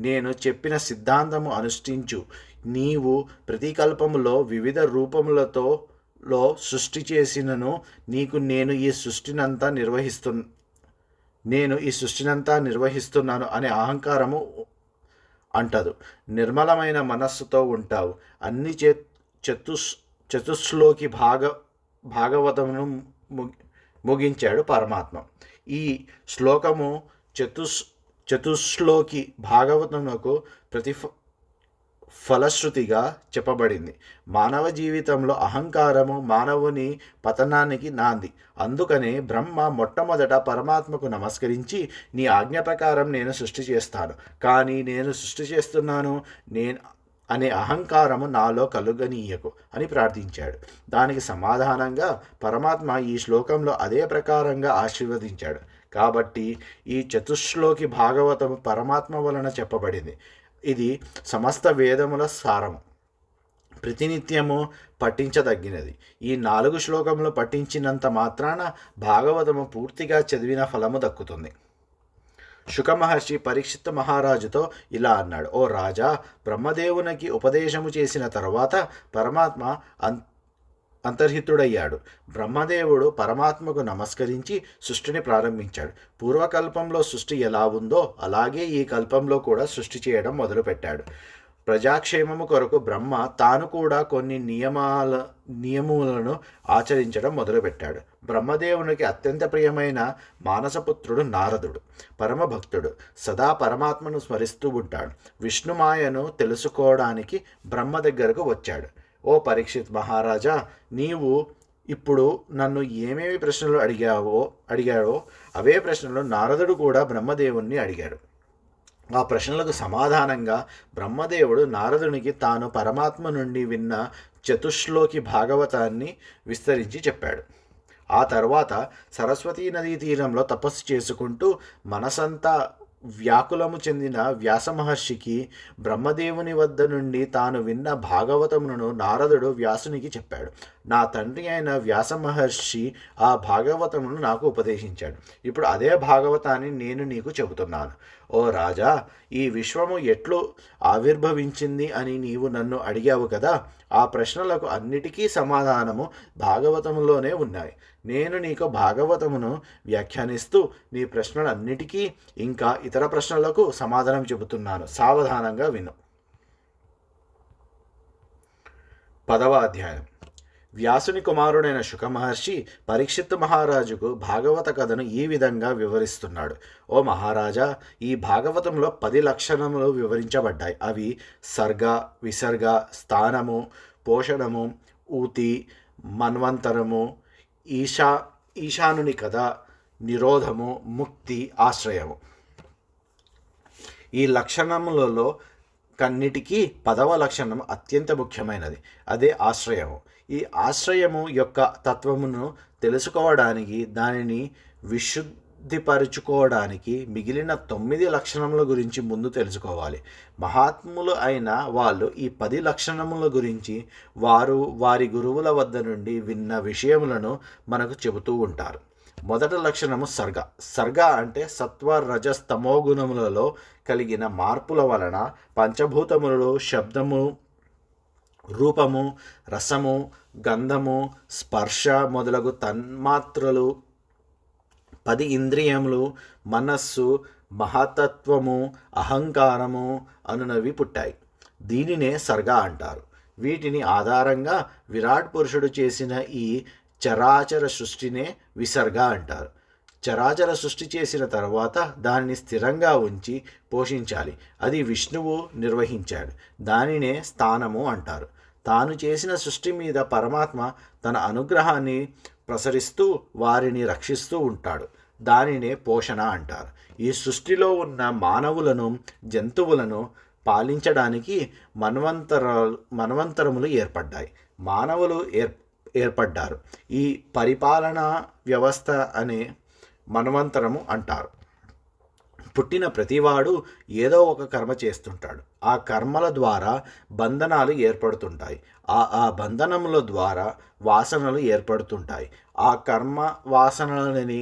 నేను చెప్పిన సిద్ధాంతము అనుష్ఠించు. నీవు ప్రతికల్పములో వివిధ రూపములతో సృష్టి చేసినను నీకు నేను ఈ సృష్టినంతా నిర్వహిస్తున్నాను అనే అహంకారము అంటదు. నిర్మలమైన మనస్సుతో ఉంటావు. అన్ని చతుశ్లోకి భాగవతమును ముగించాడు పరమాత్మ. ఈ శ్లోకము చతుశ్లోకి భాగవతమునకు ఫలశ్రుతిగా చెప్పబడింది. మానవ జీవితంలో అహంకారము మానవుని పతనానికి నాంది. అందుకనే బ్రహ్మ మొట్టమొదట పరమాత్మకు నమస్కరించి, నీ ఆజ్ఞ ప్రకారం నేను సృష్టి చేస్తాను, కానీ నేను సృష్టి చేస్తున్నాను అనే అహంకారము నాలో కలుగనీయకు అని ప్రార్థించాడు. దానికి సమాధానంగా పరమాత్మ ఈ శ్లోకంలో అదే ప్రకారంగా ఆశీర్వదించాడు. కాబట్టి ఈ చతుశ్లోకి భాగవతము పరమాత్మ వలన చెప్పబడింది. ఇది సమస్త వేదముల సారము, ప్రతినిత్యము పఠించదగినది. ఈ 4 శ్లోకములు పఠించినంత మాత్రాన భాగవతము పూర్తిగా చదివిన ఫలము దక్కుతుంది. శుక మహర్షి పరీక్షిత్ మహారాజుతో ఇలా అన్నాడు: ఓ రాజా, బ్రహ్మదేవునికి ఉపదేశము చేసిన తరువాత పరమాత్మ అంతర్హితుడయ్యాడు. బ్రహ్మదేవుడు పరమాత్మకు నమస్కరించి సృష్టిని ప్రారంభించాడు. పూర్వకల్పంలో సృష్టి ఎలా ఉందో అలాగే ఈ కల్పంలో కూడా సృష్టి చేయడం మొదలుపెట్టాడు. ప్రజాక్షేమము కొరకు బ్రహ్మ తాను కూడా కొన్ని నియములను ఆచరించడం మొదలుపెట్టాడు. బ్రహ్మదేవునికి అత్యంత ప్రియమైన మానసపుత్రుడు నారదుడు. పరమభక్తుడు, సదా పరమాత్మను స్మరిస్తూ ఉంటాడు. విష్ణుమాయను తెలుసుకోవడానికి బ్రహ్మ దగ్గరకు వచ్చాడు. ఓ పరీక్షిత్ మహారాజా, నీవు ఇప్పుడు నన్ను ఏమేమి ప్రశ్నలు అడిగాడో అవే ప్రశ్నలు నారదుడు కూడా బ్రహ్మదేవుణ్ణి అడిగాడు. ఆ ప్రశ్నలకు సమాధానంగా బ్రహ్మదేవుడు నారదునికి తాను పరమాత్మ నుండి విన్న చతుశ్లోకి భాగవతాన్ని విస్తరించి చెప్పాడు. ఆ తర్వాత సరస్వతీ నదీ తీరంలో తపస్సు చేసుకుంటూ మనసంతా వ్యాకులము చెందిన వ్యాస మహర్షికి బ్రహ్మదేవుని వద్ద నుండి తాను విన్న భాగవతమును నారదుడు వ్యాసునికి చెప్పాడు. నా తండ్రి అయిన వ్యాస మహర్షి ఆ భాగవతమును నాకు ఉపదేశించాడు. ఇప్పుడు అదే భాగవతాన్ని నేను నీకు చెబుతున్నాను. ఓ రాజా, ఈ విశ్వము ఎట్లు ఆవిర్భవించింది అని నీవు నన్ను అడిగావు కదా, ఆ ప్రశ్నలకు అన్నిటికీ సమాధానము భాగవతములోనే ఉన్నాయి. నేను నీకు భాగవతమును వ్యాఖ్యానిస్తూ నీ ప్రశ్నలన్నిటికీ ఇంకా ఇతర ప్రశ్నలకు సమాధానం చెబుతున్నాను. సావధానంగా విను. 10వ అధ్యాయం. వ్యాసుని కుమారుడైన శుకమహర్షి పరీక్షిత్ మహారాజుకు భాగవత కథను ఈ విధంగా వివరిస్తున్నాడు. ఓ మహారాజా, ఈ భాగవతంలో 10 లక్షణములు వివరించబడ్డాయి. అవి సర్గ, విసర్గ, స్థానము, పోషణము, ఊతి, మన్వంతరము, ఈశానుని కథ, నిరోధము, ముక్తి, ఆశ్రయము. ఈ లక్షణములలో కన్నిటికీ 10వ లక్షణం అత్యంత ముఖ్యమైనది. అదే ఆశ్రయము. ఈ ఆశ్రయము యొక్క తత్వమును తెలుసుకోవడానికి, దానిని విశుద్ధిపరుచుకోవడానికి మిగిలిన 9 లక్షణముల గురించి ముందు తెలుసుకోవాలి. మహాత్ములు అయిన వాళ్ళు ఈ 10 లక్షణముల గురించి వారి గురువుల వద్ద నుండి విన్న విషయములను మనకు చెబుతూ ఉంటారు. మొదటి లక్షణము సర్గ. సర్గ అంటే సత్వ రజస్ తమో గుణములలో కలిగిన మార్పుల వలన పంచభూతములలో శబ్దము, రూపము, రసము, గంధము, స్పర్శ మొదలగు తన్మాత్రలు, 10 ఇంద్రియములు, మనస్సు, మహతత్వము, అహంకారము అనునవి పుట్టాయి. దీనినే సర్గ అంటారు. వీటిని ఆధారంగా విరాట్ పురుషుడు చేసిన ఈ చరాచర సృష్టినే విసర్గ అంటారు. చరాచర సృష్టి చేసిన తర్వాత దానిని స్థిరంగా ఉంచి పోషించాలి. అది విష్ణువు నిర్వహించాడు. దానినే స్థానము అంటారు. తాను చేసిన సృష్టి మీద పరమాత్మ తన అనుగ్రహాన్ని ప్రసరిస్తూ వారిని రక్షిస్తూ ఉంటాడు. దానినే పోషణ అంటారు. ఈ సృష్టిలో ఉన్న మానవులను, జంతువులను పాలించడానికి మన్వంతరములు ఏర్పడ్డాయి. మానవులు ఏర్పడ్డారు. ఈ పరిపాలనా వ్యవస్థ అనే మన్వంతరము అంటారు. పుట్టిన ప్రతివాడు ఏదో ఒక కర్మ చేస్తుంటాడు. ఆ కర్మల ద్వారా బంధనాలు ఏర్పడుతుంటాయి. ఆ బంధనముల ద్వారా వాసనలు ఏర్పడుతుంటాయి. ఆ కర్మ వాసనలని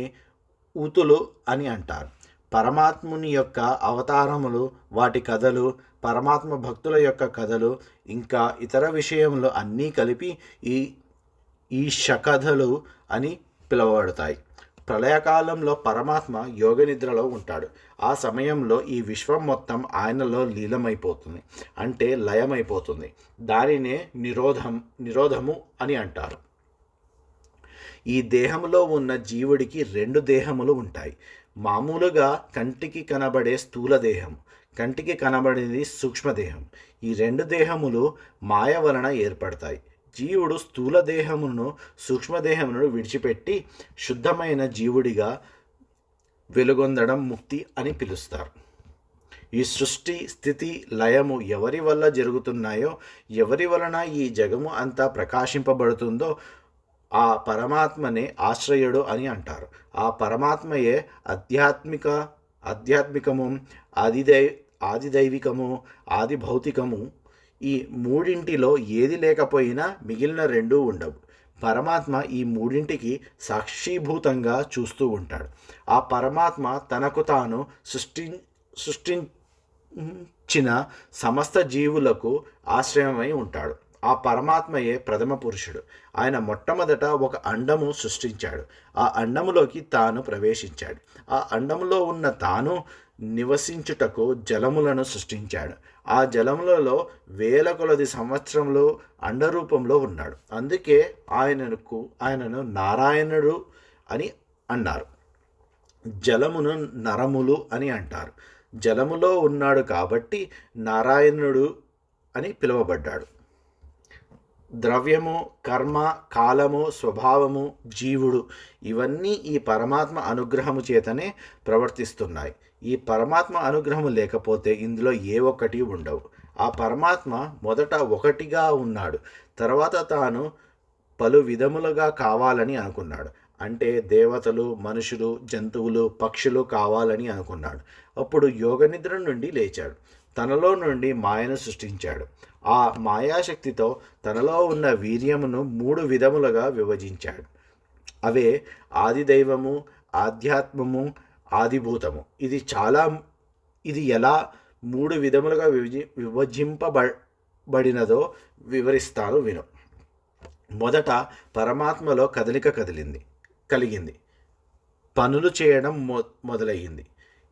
ఊతులు అని అంటారు. పరమాత్ముని యొక్క అవతారములు, వాటి కథలు, పరమాత్మ భక్తుల యొక్క కథలు, ఇంకా ఇతర విషయములు అన్నీ కలిపి ఈ శకథలు అని పిలువబడతాయి. ప్రళయకాలంలో పరమాత్మ యోగనిద్రలో ఉంటాడు. ఆ సమయంలో ఈ విశ్వం మొత్తం ఆయనలో లీలమైపోతుంది, అంటే లయమైపోతుంది. దానినే నిరోధము అని అంటారు. ఈ దేహంలో ఉన్న జీవుడికి 2 దేహములు ఉంటాయి. మామూలుగా కంటికి కనబడే స్థూల దేహం, కంటికి కనబడేది సూక్ష్మదేహం. ఈ 2 దేహములు మాయ వలన ఏర్పడతాయి. జీవుడు స్థూల దేహమును, సూక్ష్మదేహమును విడిచిపెట్టి శుద్ధమైన జీవుడిగా వెలుగొందడం ముక్తి అని పిలుస్తారు. ఈ సృష్టి, స్థితి, లయము ఎవరి వల్ల జరుగుతున్నాయో, ఎవరి వలన ఈ జగము అంతా ప్రకాశింపబడుతుందో ఆ పరమాత్మనే ఆశ్రయుడు అని అంటారు. ఆ పరమాత్మయే ఆధ్యాత్మికము, ఆదిదైవికము, ఆది భౌతికము. ఈ మూడింటిలో ఏది లేకపోయినా మిగిలిన 2 ఉండవు. పరమాత్మ ఈ మూడింటికి సాక్షిభూతంగా చూస్తూ ఉంటాడు. ఆ పరమాత్మ తనకు తాను సృష్టించిన సమస్త జీవులకు ఆశ్రయమై ఉంటాడు. ఆ పరమాత్మయే ప్రథమ పురుషుడు. ఆయన మొట్టమొదట ఒక అండము సృష్టించాడు. ఆ అండములోకి తాను ప్రవేశించాడు. ఆ అండములో ఉన్న తాను నివసించుటకు జలములను సృష్టించాడు. ఆ జలములలో 1000 కొలది సంవత్సరములు అండరూపంలో ఉన్నాడు. అందుకే ఆయనను నారాయణుడు అని అన్నారు. జలమును నరములు అని అంటారు. జలములో ఉన్నాడు కాబట్టి నారాయణుడు అని పిలువబడ్డాడు. ద్రవ్యము, కర్మ, కాలము, స్వభావము, జీవుడు ఇవన్నీ ఈ పరమాత్మ అనుగ్రహము చేతనే ప్రవర్తిస్తున్నాయి. ఈ పరమాత్మ అనుగ్రహము లేకపోతే ఇందులో ఏ ఒక్కటి ఉండవు. ఆ పరమాత్మ మొదట ఒకటిగా ఉన్నాడు, తర్వాత తాను పలు విధములుగా కావాలని అనుకున్నాడు. అంటే దేవతలు, మనుషులు, జంతువులు, పక్షులు కావాలని అనుకున్నాడు. అప్పుడు యోగనిద్ర నుండి లేచాడు. తనలో నుండి మాయను సృష్టించాడు. ఆ మాయాశక్తితో తనలో ఉన్న వీర్యమును 3 విధములుగా విభజించాడు. అవే ఆదిదైవము, ఆధ్యాత్మము, ఆదిభూతము. ఇది ఎలా 3 విధములుగా విభజింపబడినదో వివరిస్తాను విను. మొదట పరమాత్మలో కదలిక కలిగింది. పనులు చేయడం మొదలయ్యింది.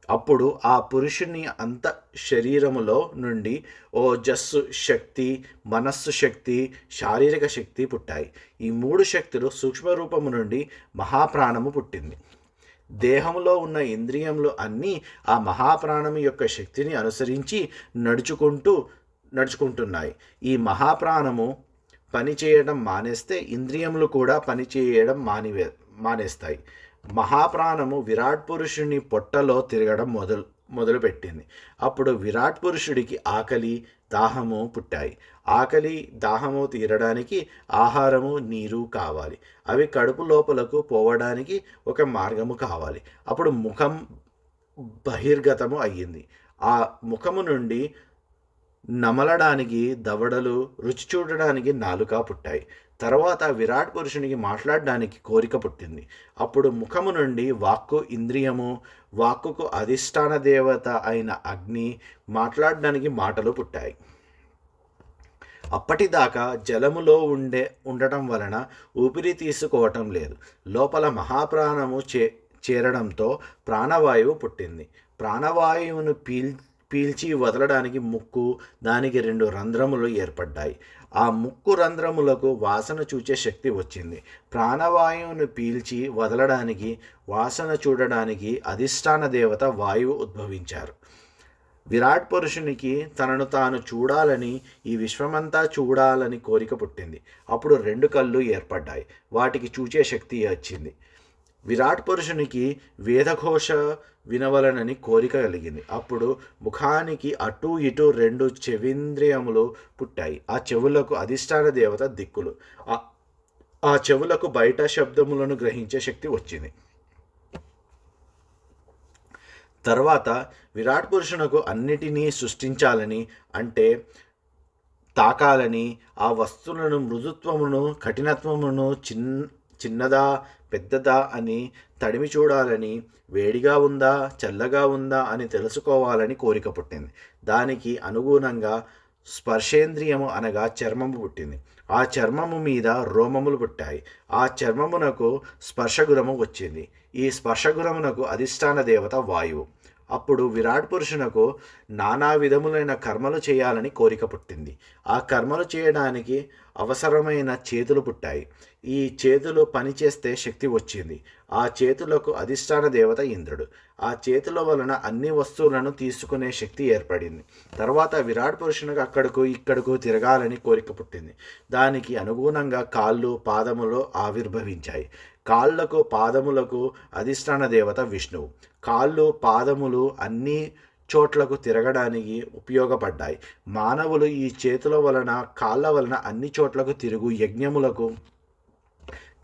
అప్పుడు ఆ పురుషుని అంత శరీరములో నుండి ఓజస్సు శక్తి, మనస్సు శక్తి, శారీరక శక్తి పుట్టాయి. ఈ 3 శక్తులు సూక్ష్మరూపము నుండి మహాప్రాణము పుట్టింది. దేహంలో ఉన్న ఇంద్రియములు అన్నీ ఆ మహాప్రాణము యొక్క శక్తిని అనుసరించి నడుచుకుంటున్నాయి. ఈ మహాప్రాణము పనిచేయడం మానేస్తే ఇంద్రియములు కూడా పనిచేయడం మానేస్తాయి. మహాప్రాణము విరాట్ పురుషుని పొట్టలో తిరగడం మొదలుపెట్టింది. అప్పుడు విరాట్ పురుషుడికి ఆకలి, దాహము పుట్టాయి. ఆకలి, దాహము తీరడానికి ఆహారము, నీరు కావాలి. అవి కడుపు లోపలకు పోవడానికి ఒక మార్గము కావాలి. అప్పుడు ముఖం బహిర్గతము అయ్యింది. ఆ ముఖము నుండి నమలడానికి దవడలు, రుచి చూడడానికి నాలుక పుట్టాయి. తర్వాత విరాట్ పురుషునికి మాట్లాడడానికి కోరిక పుట్టింది. అప్పుడు ముఖము నుండి వాక్కు ఇంద్రియము, వాక్కుకు అధిష్టాన దేవత అయిన అగ్ని, మాట్లాడడానికి మాటలు పుట్టాయి. అప్పటిదాకా జలములో ఉండటం వలన ఊపిరి తీసుకోవటం లేదు. లోపల మహాప్రాణము చేరడంతో ప్రాణవాయువు పుట్టింది. ప్రాణవాయువును పీల్చి వదలడానికి ముక్కు, దానికి 2 రంధ్రములు ఏర్పడ్డాయి. ఆ ముక్కు రంధ్రములకు వాసన చూచే శక్తి వచ్చింది. ప్రాణవాయువును పీల్చి వదలడానికి, వాసన చూడడానికి అధిష్టాన దేవత వాయువు ఉద్భవించారు. విరాట్ పురుషునికి తనను తాను చూడాలని, ఈ విశ్వమంతా చూడాలని కోరిక పుట్టింది. అప్పుడు 2 కళ్ళు ఏర్పడ్డాయి. వాటికి చూచే శక్తి వచ్చింది. విరాట్ పురుషునికి వేదఘోష వినవలనని కోరిక కలిగింది. అప్పుడు ముఖానికి అటు ఇటు 2 చెవింద్రియములు పుట్టాయి. ఆ చెవులకు అధిష్టాన దేవత దిక్కులు. ఆ చెవులకు బయట శబ్దములను గ్రహించే శక్తి వచ్చింది. తర్వాత విరాట్ పురుషునకు అన్నిటినీ సృష్టించాలని, అంటే తాకాలని, ఆ వస్తువులను మృదుత్వమును, కఠినత్వమును, చిన్నదా పెద్దదా అని తడిమి చూడాలని, వేడిగా ఉందా చల్లగా ఉందా అని తెలుసుకోవాలని కోరిక పుట్టింది. దానికి అనుగుణంగా స్పర్శేంద్రియము అనగా చర్మము పుట్టింది. ఆ చర్మము మీద రోమములు పుట్టాయి. ఆ చర్మమునకు స్పర్శగురము వచ్చింది. ఈ స్పర్శగురమునకు అధిష్టాన దేవత వాయువు. అప్పుడు విరాట్ పురుషునకు నానా విధములైన కర్మలు చేయాలని కోరిక పుట్టింది. ఆ కర్మలు చేయడానికి అవసరమైన చేతులు పుట్టాయి. ఈ చేతులు పనిచేస్తే శక్తి వచ్చింది. ఆ చేతులకు అధిష్టాన దేవత ఇంద్రుడు. ఆ చేతుల వలన అన్ని వస్తువులను తీసుకునే శక్తి ఏర్పడింది. తర్వాత విరాట్ పురుషునికి అక్కడకు ఇక్కడకు తిరగాలని కోరిక పుట్టింది. దానికి అనుగుణంగా కాళ్ళు, పాదములు ఆవిర్భవించాయి. కాళ్లకు, పాదములకు అధిష్టాన దేవత విష్ణువు. కాళ్ళు, పాదములు అన్ని చోట్లకు తిరగడానికి ఉపయోగపడ్డాయి. మానవులు ఈ చేతుల వలన, కాళ్ళ వలన అన్ని చోట్లకు తిరుగు యజ్ఞములకు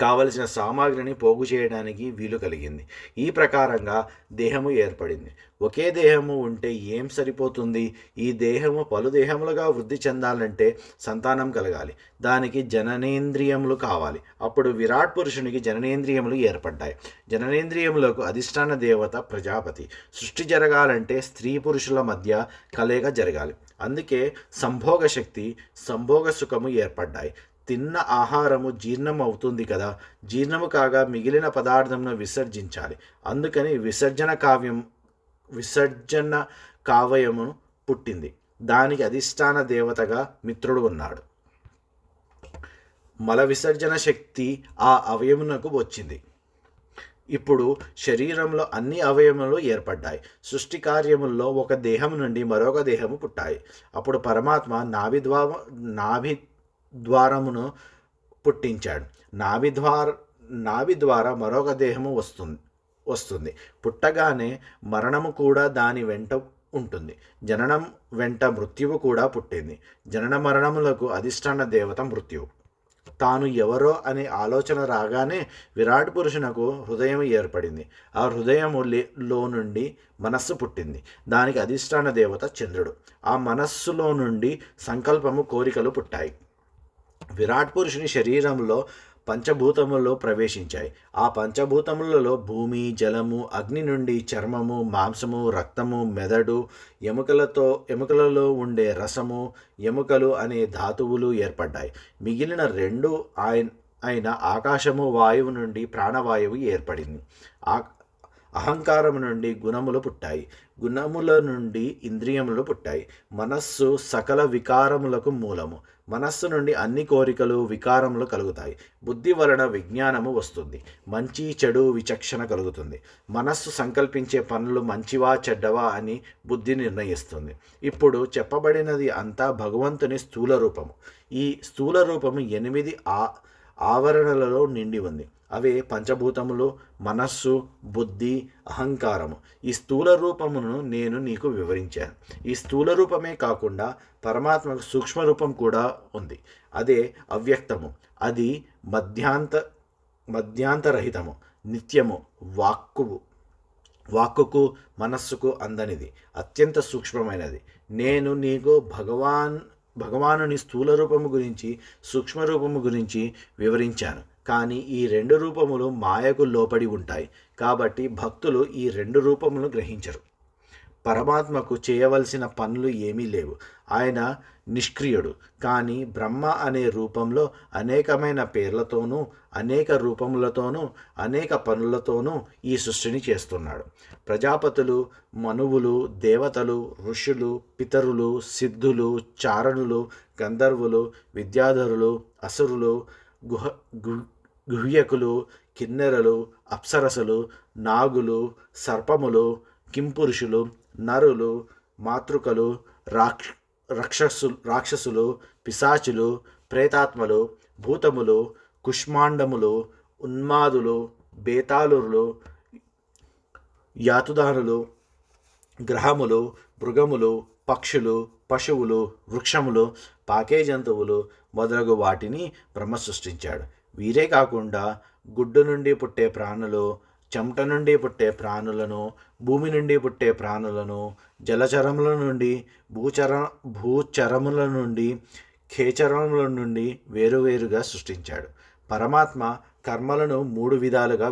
కావలసిన సామాగ్రిని పోగు చేయడానికి వీలు కలిగింది. ఈ ప్రకారంగా దేహము ఏర్పడింది. ఒకే దేహము ఉంటే ఏం సరిపోతుంది? ఈ దేహము పలు దేహములుగా వృద్ధి చెందాలంటే సంతానం కలగాలి. దానికి జననేంద్రియములు కావాలి. అప్పుడు విరాట్ పురుషునికి జననేంద్రియములు ఏర్పడ్డాయి. జననేంద్రియములకు అధిష్టాన దేవత ప్రజాపతి. సృష్టి జరగాలంటే స్త్రీ పురుషుల మధ్య కలయిక జరగాలి. అందుకే సంభోగ శక్తి, సంభోగ సుఖము ఏర్పడ్డాయి. తిన్న ఆహారము జీర్ణం అవుతుంది కదా, జీర్ణము కాగా మిగిలిన పదార్థంను విసర్జించాలి. అందుకని విసర్జన కావయము పుట్టింది. దానికి అధిష్టాన దేవతగా మిత్రుడు ఉన్నాడు. మల విసర్జన శక్తి ఆ అవయమునకు వచ్చింది. ఇప్పుడు శరీరంలో అన్ని అవయములు ఏర్పడ్డాయి. సృష్టి కార్యముల్లో ఒక దేహం నుండి మరొక దేహము పుట్టాయి. అప్పుడు పరమాత్మ నాభి ద్వారమును పుట్టించాడు. నాభి ద్వారా మరొక దేహము వస్తుంది. పుట్టగానే మరణము కూడా దాని వెంట ఉంటుంది. జననం వెంట మృత్యువు కూడా పుట్టింది. జనన మరణములకు అధిష్టాన దేవత మృత్యువు. తాను ఎవరో అనే ఆలోచన రాగానే విరాట్ పురుషునకు హృదయం ఏర్పడింది. ఆ హృదయములో నుండి మనస్సు పుట్టింది. దానికి అధిష్టాన దేవత చంద్రుడు. ఆ మనస్సులో నుండి సంకల్పము, కోరికలు పుట్టాయి. విరాట్ పురుషుని శరీరంలో పంచభూతములు ప్రవేశించాయి. ఆ పంచభూతములలో భూమి, జలము, అగ్ని నుండి చర్మము, మాంసము, రక్తము, మెదడు, ఎముకలలో ఉండే రసము, ఎముకలు అనే ధాతువులు ఏర్పడ్డాయి. మిగిలిన రెండు అయిన ఆకాశము, వాయువు నుండి ప్రాణవాయువు ఏర్పడింది. అహంకారము నుండి గుణములు పుట్టాయి. గుణముల నుండి ఇంద్రియములు పుట్టాయి. మనస్సు సకల వికారములకు మూలము. మనస్సు నుండి అన్ని కోరికలు, వికారములు కలుగుతాయి. బుద్ధి వలన విజ్ఞానము వస్తుంది. మంచి చెడు విచక్షణ కలుగుతుంది. మనస్సు సంకల్పించే పనులు మంచివా చెడ్డవా అని బుద్ధి నిర్ణయిస్తుంది. ఇప్పుడు చెప్పబడినది అంతా భగవంతుని స్థూల రూపము. ఈ స్థూల రూపము 8 ఆవరణలలో నిండి ఉంది. అవే పంచభూతములు, మనస్సు, బుద్ధి, అహంకారము. ఈ స్థూల రూపమును నేను నీకు వివరించాను. ఈ స్థూల రూపమే కాకుండా పరమాత్మకు సూక్ష్మ రూపం కూడా ఉంది. అదే అవ్యక్తము. అది మధ్యాంతరహితము, నిత్యము, వాక్కుకు మనస్సుకు అందనిది, అత్యంత సూక్ష్మమైనది. నేను నీకు భగవానుని స్థూల రూపము గురించి, సూక్ష్మ రూపము గురించి వివరించాను. కానీ ఈ 2 రూపములు మాయకు లోపడి ఉంటాయి. కాబట్టి భక్తులు ఈ 2 రూపములను గ్రహించరు. పరమాత్మకు చేయవలసిన పనులు ఏమీ లేవు. ఆయన నిష్క్రియుడు. కానీ బ్రహ్మ అనే రూపంలో అనేకమైన పేర్లతోనూ, అనేక రూపములతోనూ, అనేక పనులతోనూ ఈ సృష్టిని చేస్తున్నాడు. ప్రజాపతులు, మనువులు, దేవతలు, ఋషులు, పితరులు, సిద్ధులు, చారణులు, గంధర్వులు, విద్యాధరులు, అసురులు, గుహ్యకులు, కిన్నెరలు, అప్సరసలు, నాగులు, సర్పములు, కింపురుషులు, నరులు, మాతృకలు, రాక్షసులు, పిశాచులు, ప్రేతాత్మలు, భూతములు, కుష్మాండములు, ఉన్మాదులు, బేతాళులు, యాతుదానులు, గ్రహములు, మృగములు, పక్షులు, పశువులు, వృక్షములు, పాకే జంతువులు మొదలగు వాటిని బ్రహ్మ సృష్టించాడు. వీరే కాకుండా గుడ్డు నుండి పుట్టే ప్రాణులు, చెమట నుండి పుట్టే ప్రాణులను, భూమి నుండి పుట్టే ప్రాణులను, జలచరముల నుండి, భూచరముల నుండి, ఖేచరముల నుండి వేరువేరుగా సృష్టించాడు. పరమాత్మ కర్మలను 3 విధాలుగా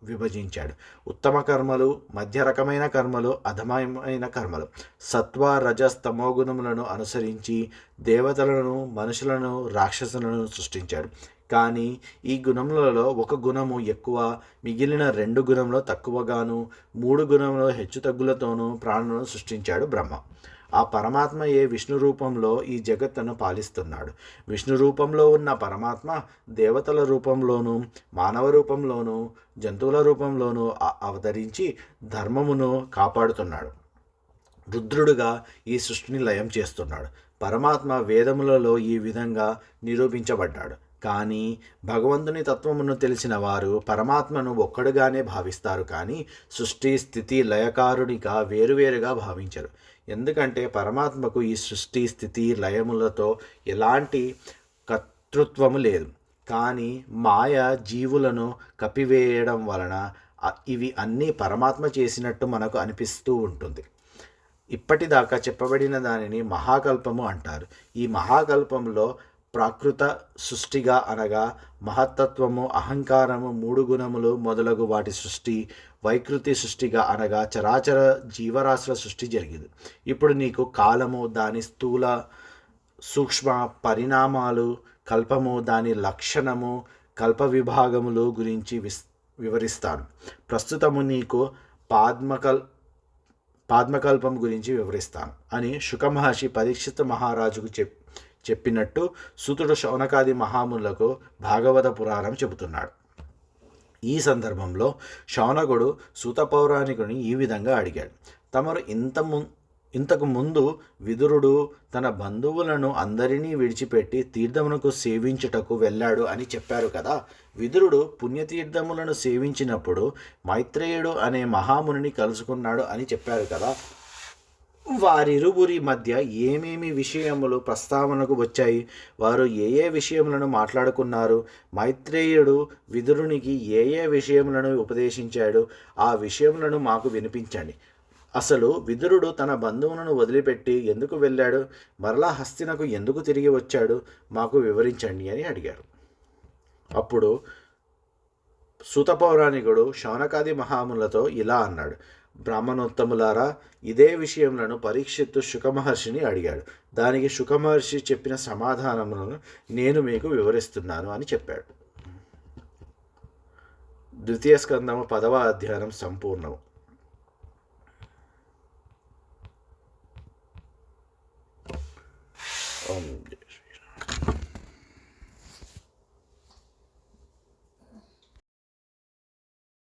విభజించాడు. ఉత్తమ కర్మలు, మధ్య రకమైన కర్మలు, అధమమైన కర్మలు. సత్వ, రజస్, తమో గుణములను అనుసరించి దేవతలను, మనుషులను, రాక్షసులను సృష్టించాడు. కానీ ఈ గుణములలో ఒక గుణము ఎక్కువ, మిగిలిన 2 గుణంలో తక్కువగాను, 3 గుణంలో హెచ్చుతగ్గులతోనూ ప్రాణులను సృష్టించాడు బ్రహ్మ. ఆ పరమాత్మయే విష్ణు రూపంలో ఈ జగత్తును పాలిస్తున్నాడు. విష్ణు రూపంలో ఉన్న పరమాత్మ దేవతల రూపంలోనూ, మానవ రూపంలోనూ, జంతువుల రూపంలోనూ అవతరించి ధర్మమును కాపాడుతున్నాడు. రుద్రుడుగా ఈ సృష్టిని లయం చేస్తున్నాడు. పరమాత్మ వేదములలో ఈ విధంగా నిరూపించబడ్డాడు. కానీ భగవంతుని తత్వమును తెలిసిన వారు పరమాత్మను ఒక్కడుగానే భావిస్తారు. కానీ సృష్టి, స్థితి, లయకారునిగా వేరువేరుగా భావించరు. ఎందుకంటే పరమాత్మకు ఈ సృష్టి, స్థితి, లయములతో ఎలాంటి కర్తృత్వము లేదు. కానీ మాయ జీవులను కప్పివేయడం వలన ఇవి అన్నీ పరమాత్మ చేసినట్టు మనకు అనిపిస్తూ ఉంటుంది. ఇప్పటిదాకా చెప్పబడిన దానిని మహాకల్పము అంటారు. ఈ మహాకల్పంలో ప్రాకృత సృష్టిగా అనగా మహత్తత్వము, అహంకారము, 3 గుణములు మొదలగు వాటి సృష్టి, వైకృతి సృష్టిగా అనగా చరాచర జీవరాశుల సృష్టి జరిగింది. ఇప్పుడు నీకు కాలము, దాని స్థూల సూక్ష్మ పరిణామాలు, కల్పము, దాని లక్షణము, కల్ప విభాగములు గురించి వివరిస్తాను. ప్రస్తుతము నీకు పాద్మకల్పం గురించి వివరిస్తాను అని శుకమహర్షి పరీక్షిత మహారాజుకు చెప్పినట్టు సూతుడు శౌనకాది మహామునులకు భాగవత పురాణం చెబుతున్నాడు. ఈ సందర్భంలో శౌనకుడు సూత పౌరాణికుని ఈ విధంగా అడిగాడు. తమరు ఇంతకు ముందు విదురుడు తన బంధువులను అందరినీ విడిచిపెట్టి తీర్థమునకు సేవించుటకు వెళ్ళాడు అని చెప్పారు కదా. విదురుడు పుణ్యతీర్థములను సేవించినప్పుడు మైత్రేయుడు అనే మహామునిని కలుసుకున్నాడు అని చెప్పారు కదా. వారిరువురి మధ్య ఏమేమి విషయములు ప్రస్తావనకు వచ్చాయి, వారు ఏ ఏ విషయములను మాట్లాడుకున్నారు, మైత్రేయుడు విదురునికి ఏ ఏ విషయములను ఉపదేశించాడు, ఆ విషయములను మాకు వినిపించండి. అసలు విదురుడు తన బంధువులను వదిలిపెట్టి ఎందుకు వెళ్ళాడు, మరలా హస్తినకు ఎందుకు తిరిగి వచ్చాడు, మాకు వివరించండి అని అడిగారు. అప్పుడు సూత పౌరాణికుడు శౌనకాది మహాములతో ఇలా అన్నాడు. బ్రాహ్మణోత్తములారా, ఇదే విషయములను పరీక్షిత్తు శుకమహర్షిని అడిగాడు. దానికి శుకమహర్షి చెప్పిన సమాధానములను నేను మీకు వివరిస్తున్నాను అని చెప్పాడు. ద్వితీయ స్కందము 10వ అధ్యాయం సంపూర్ణము.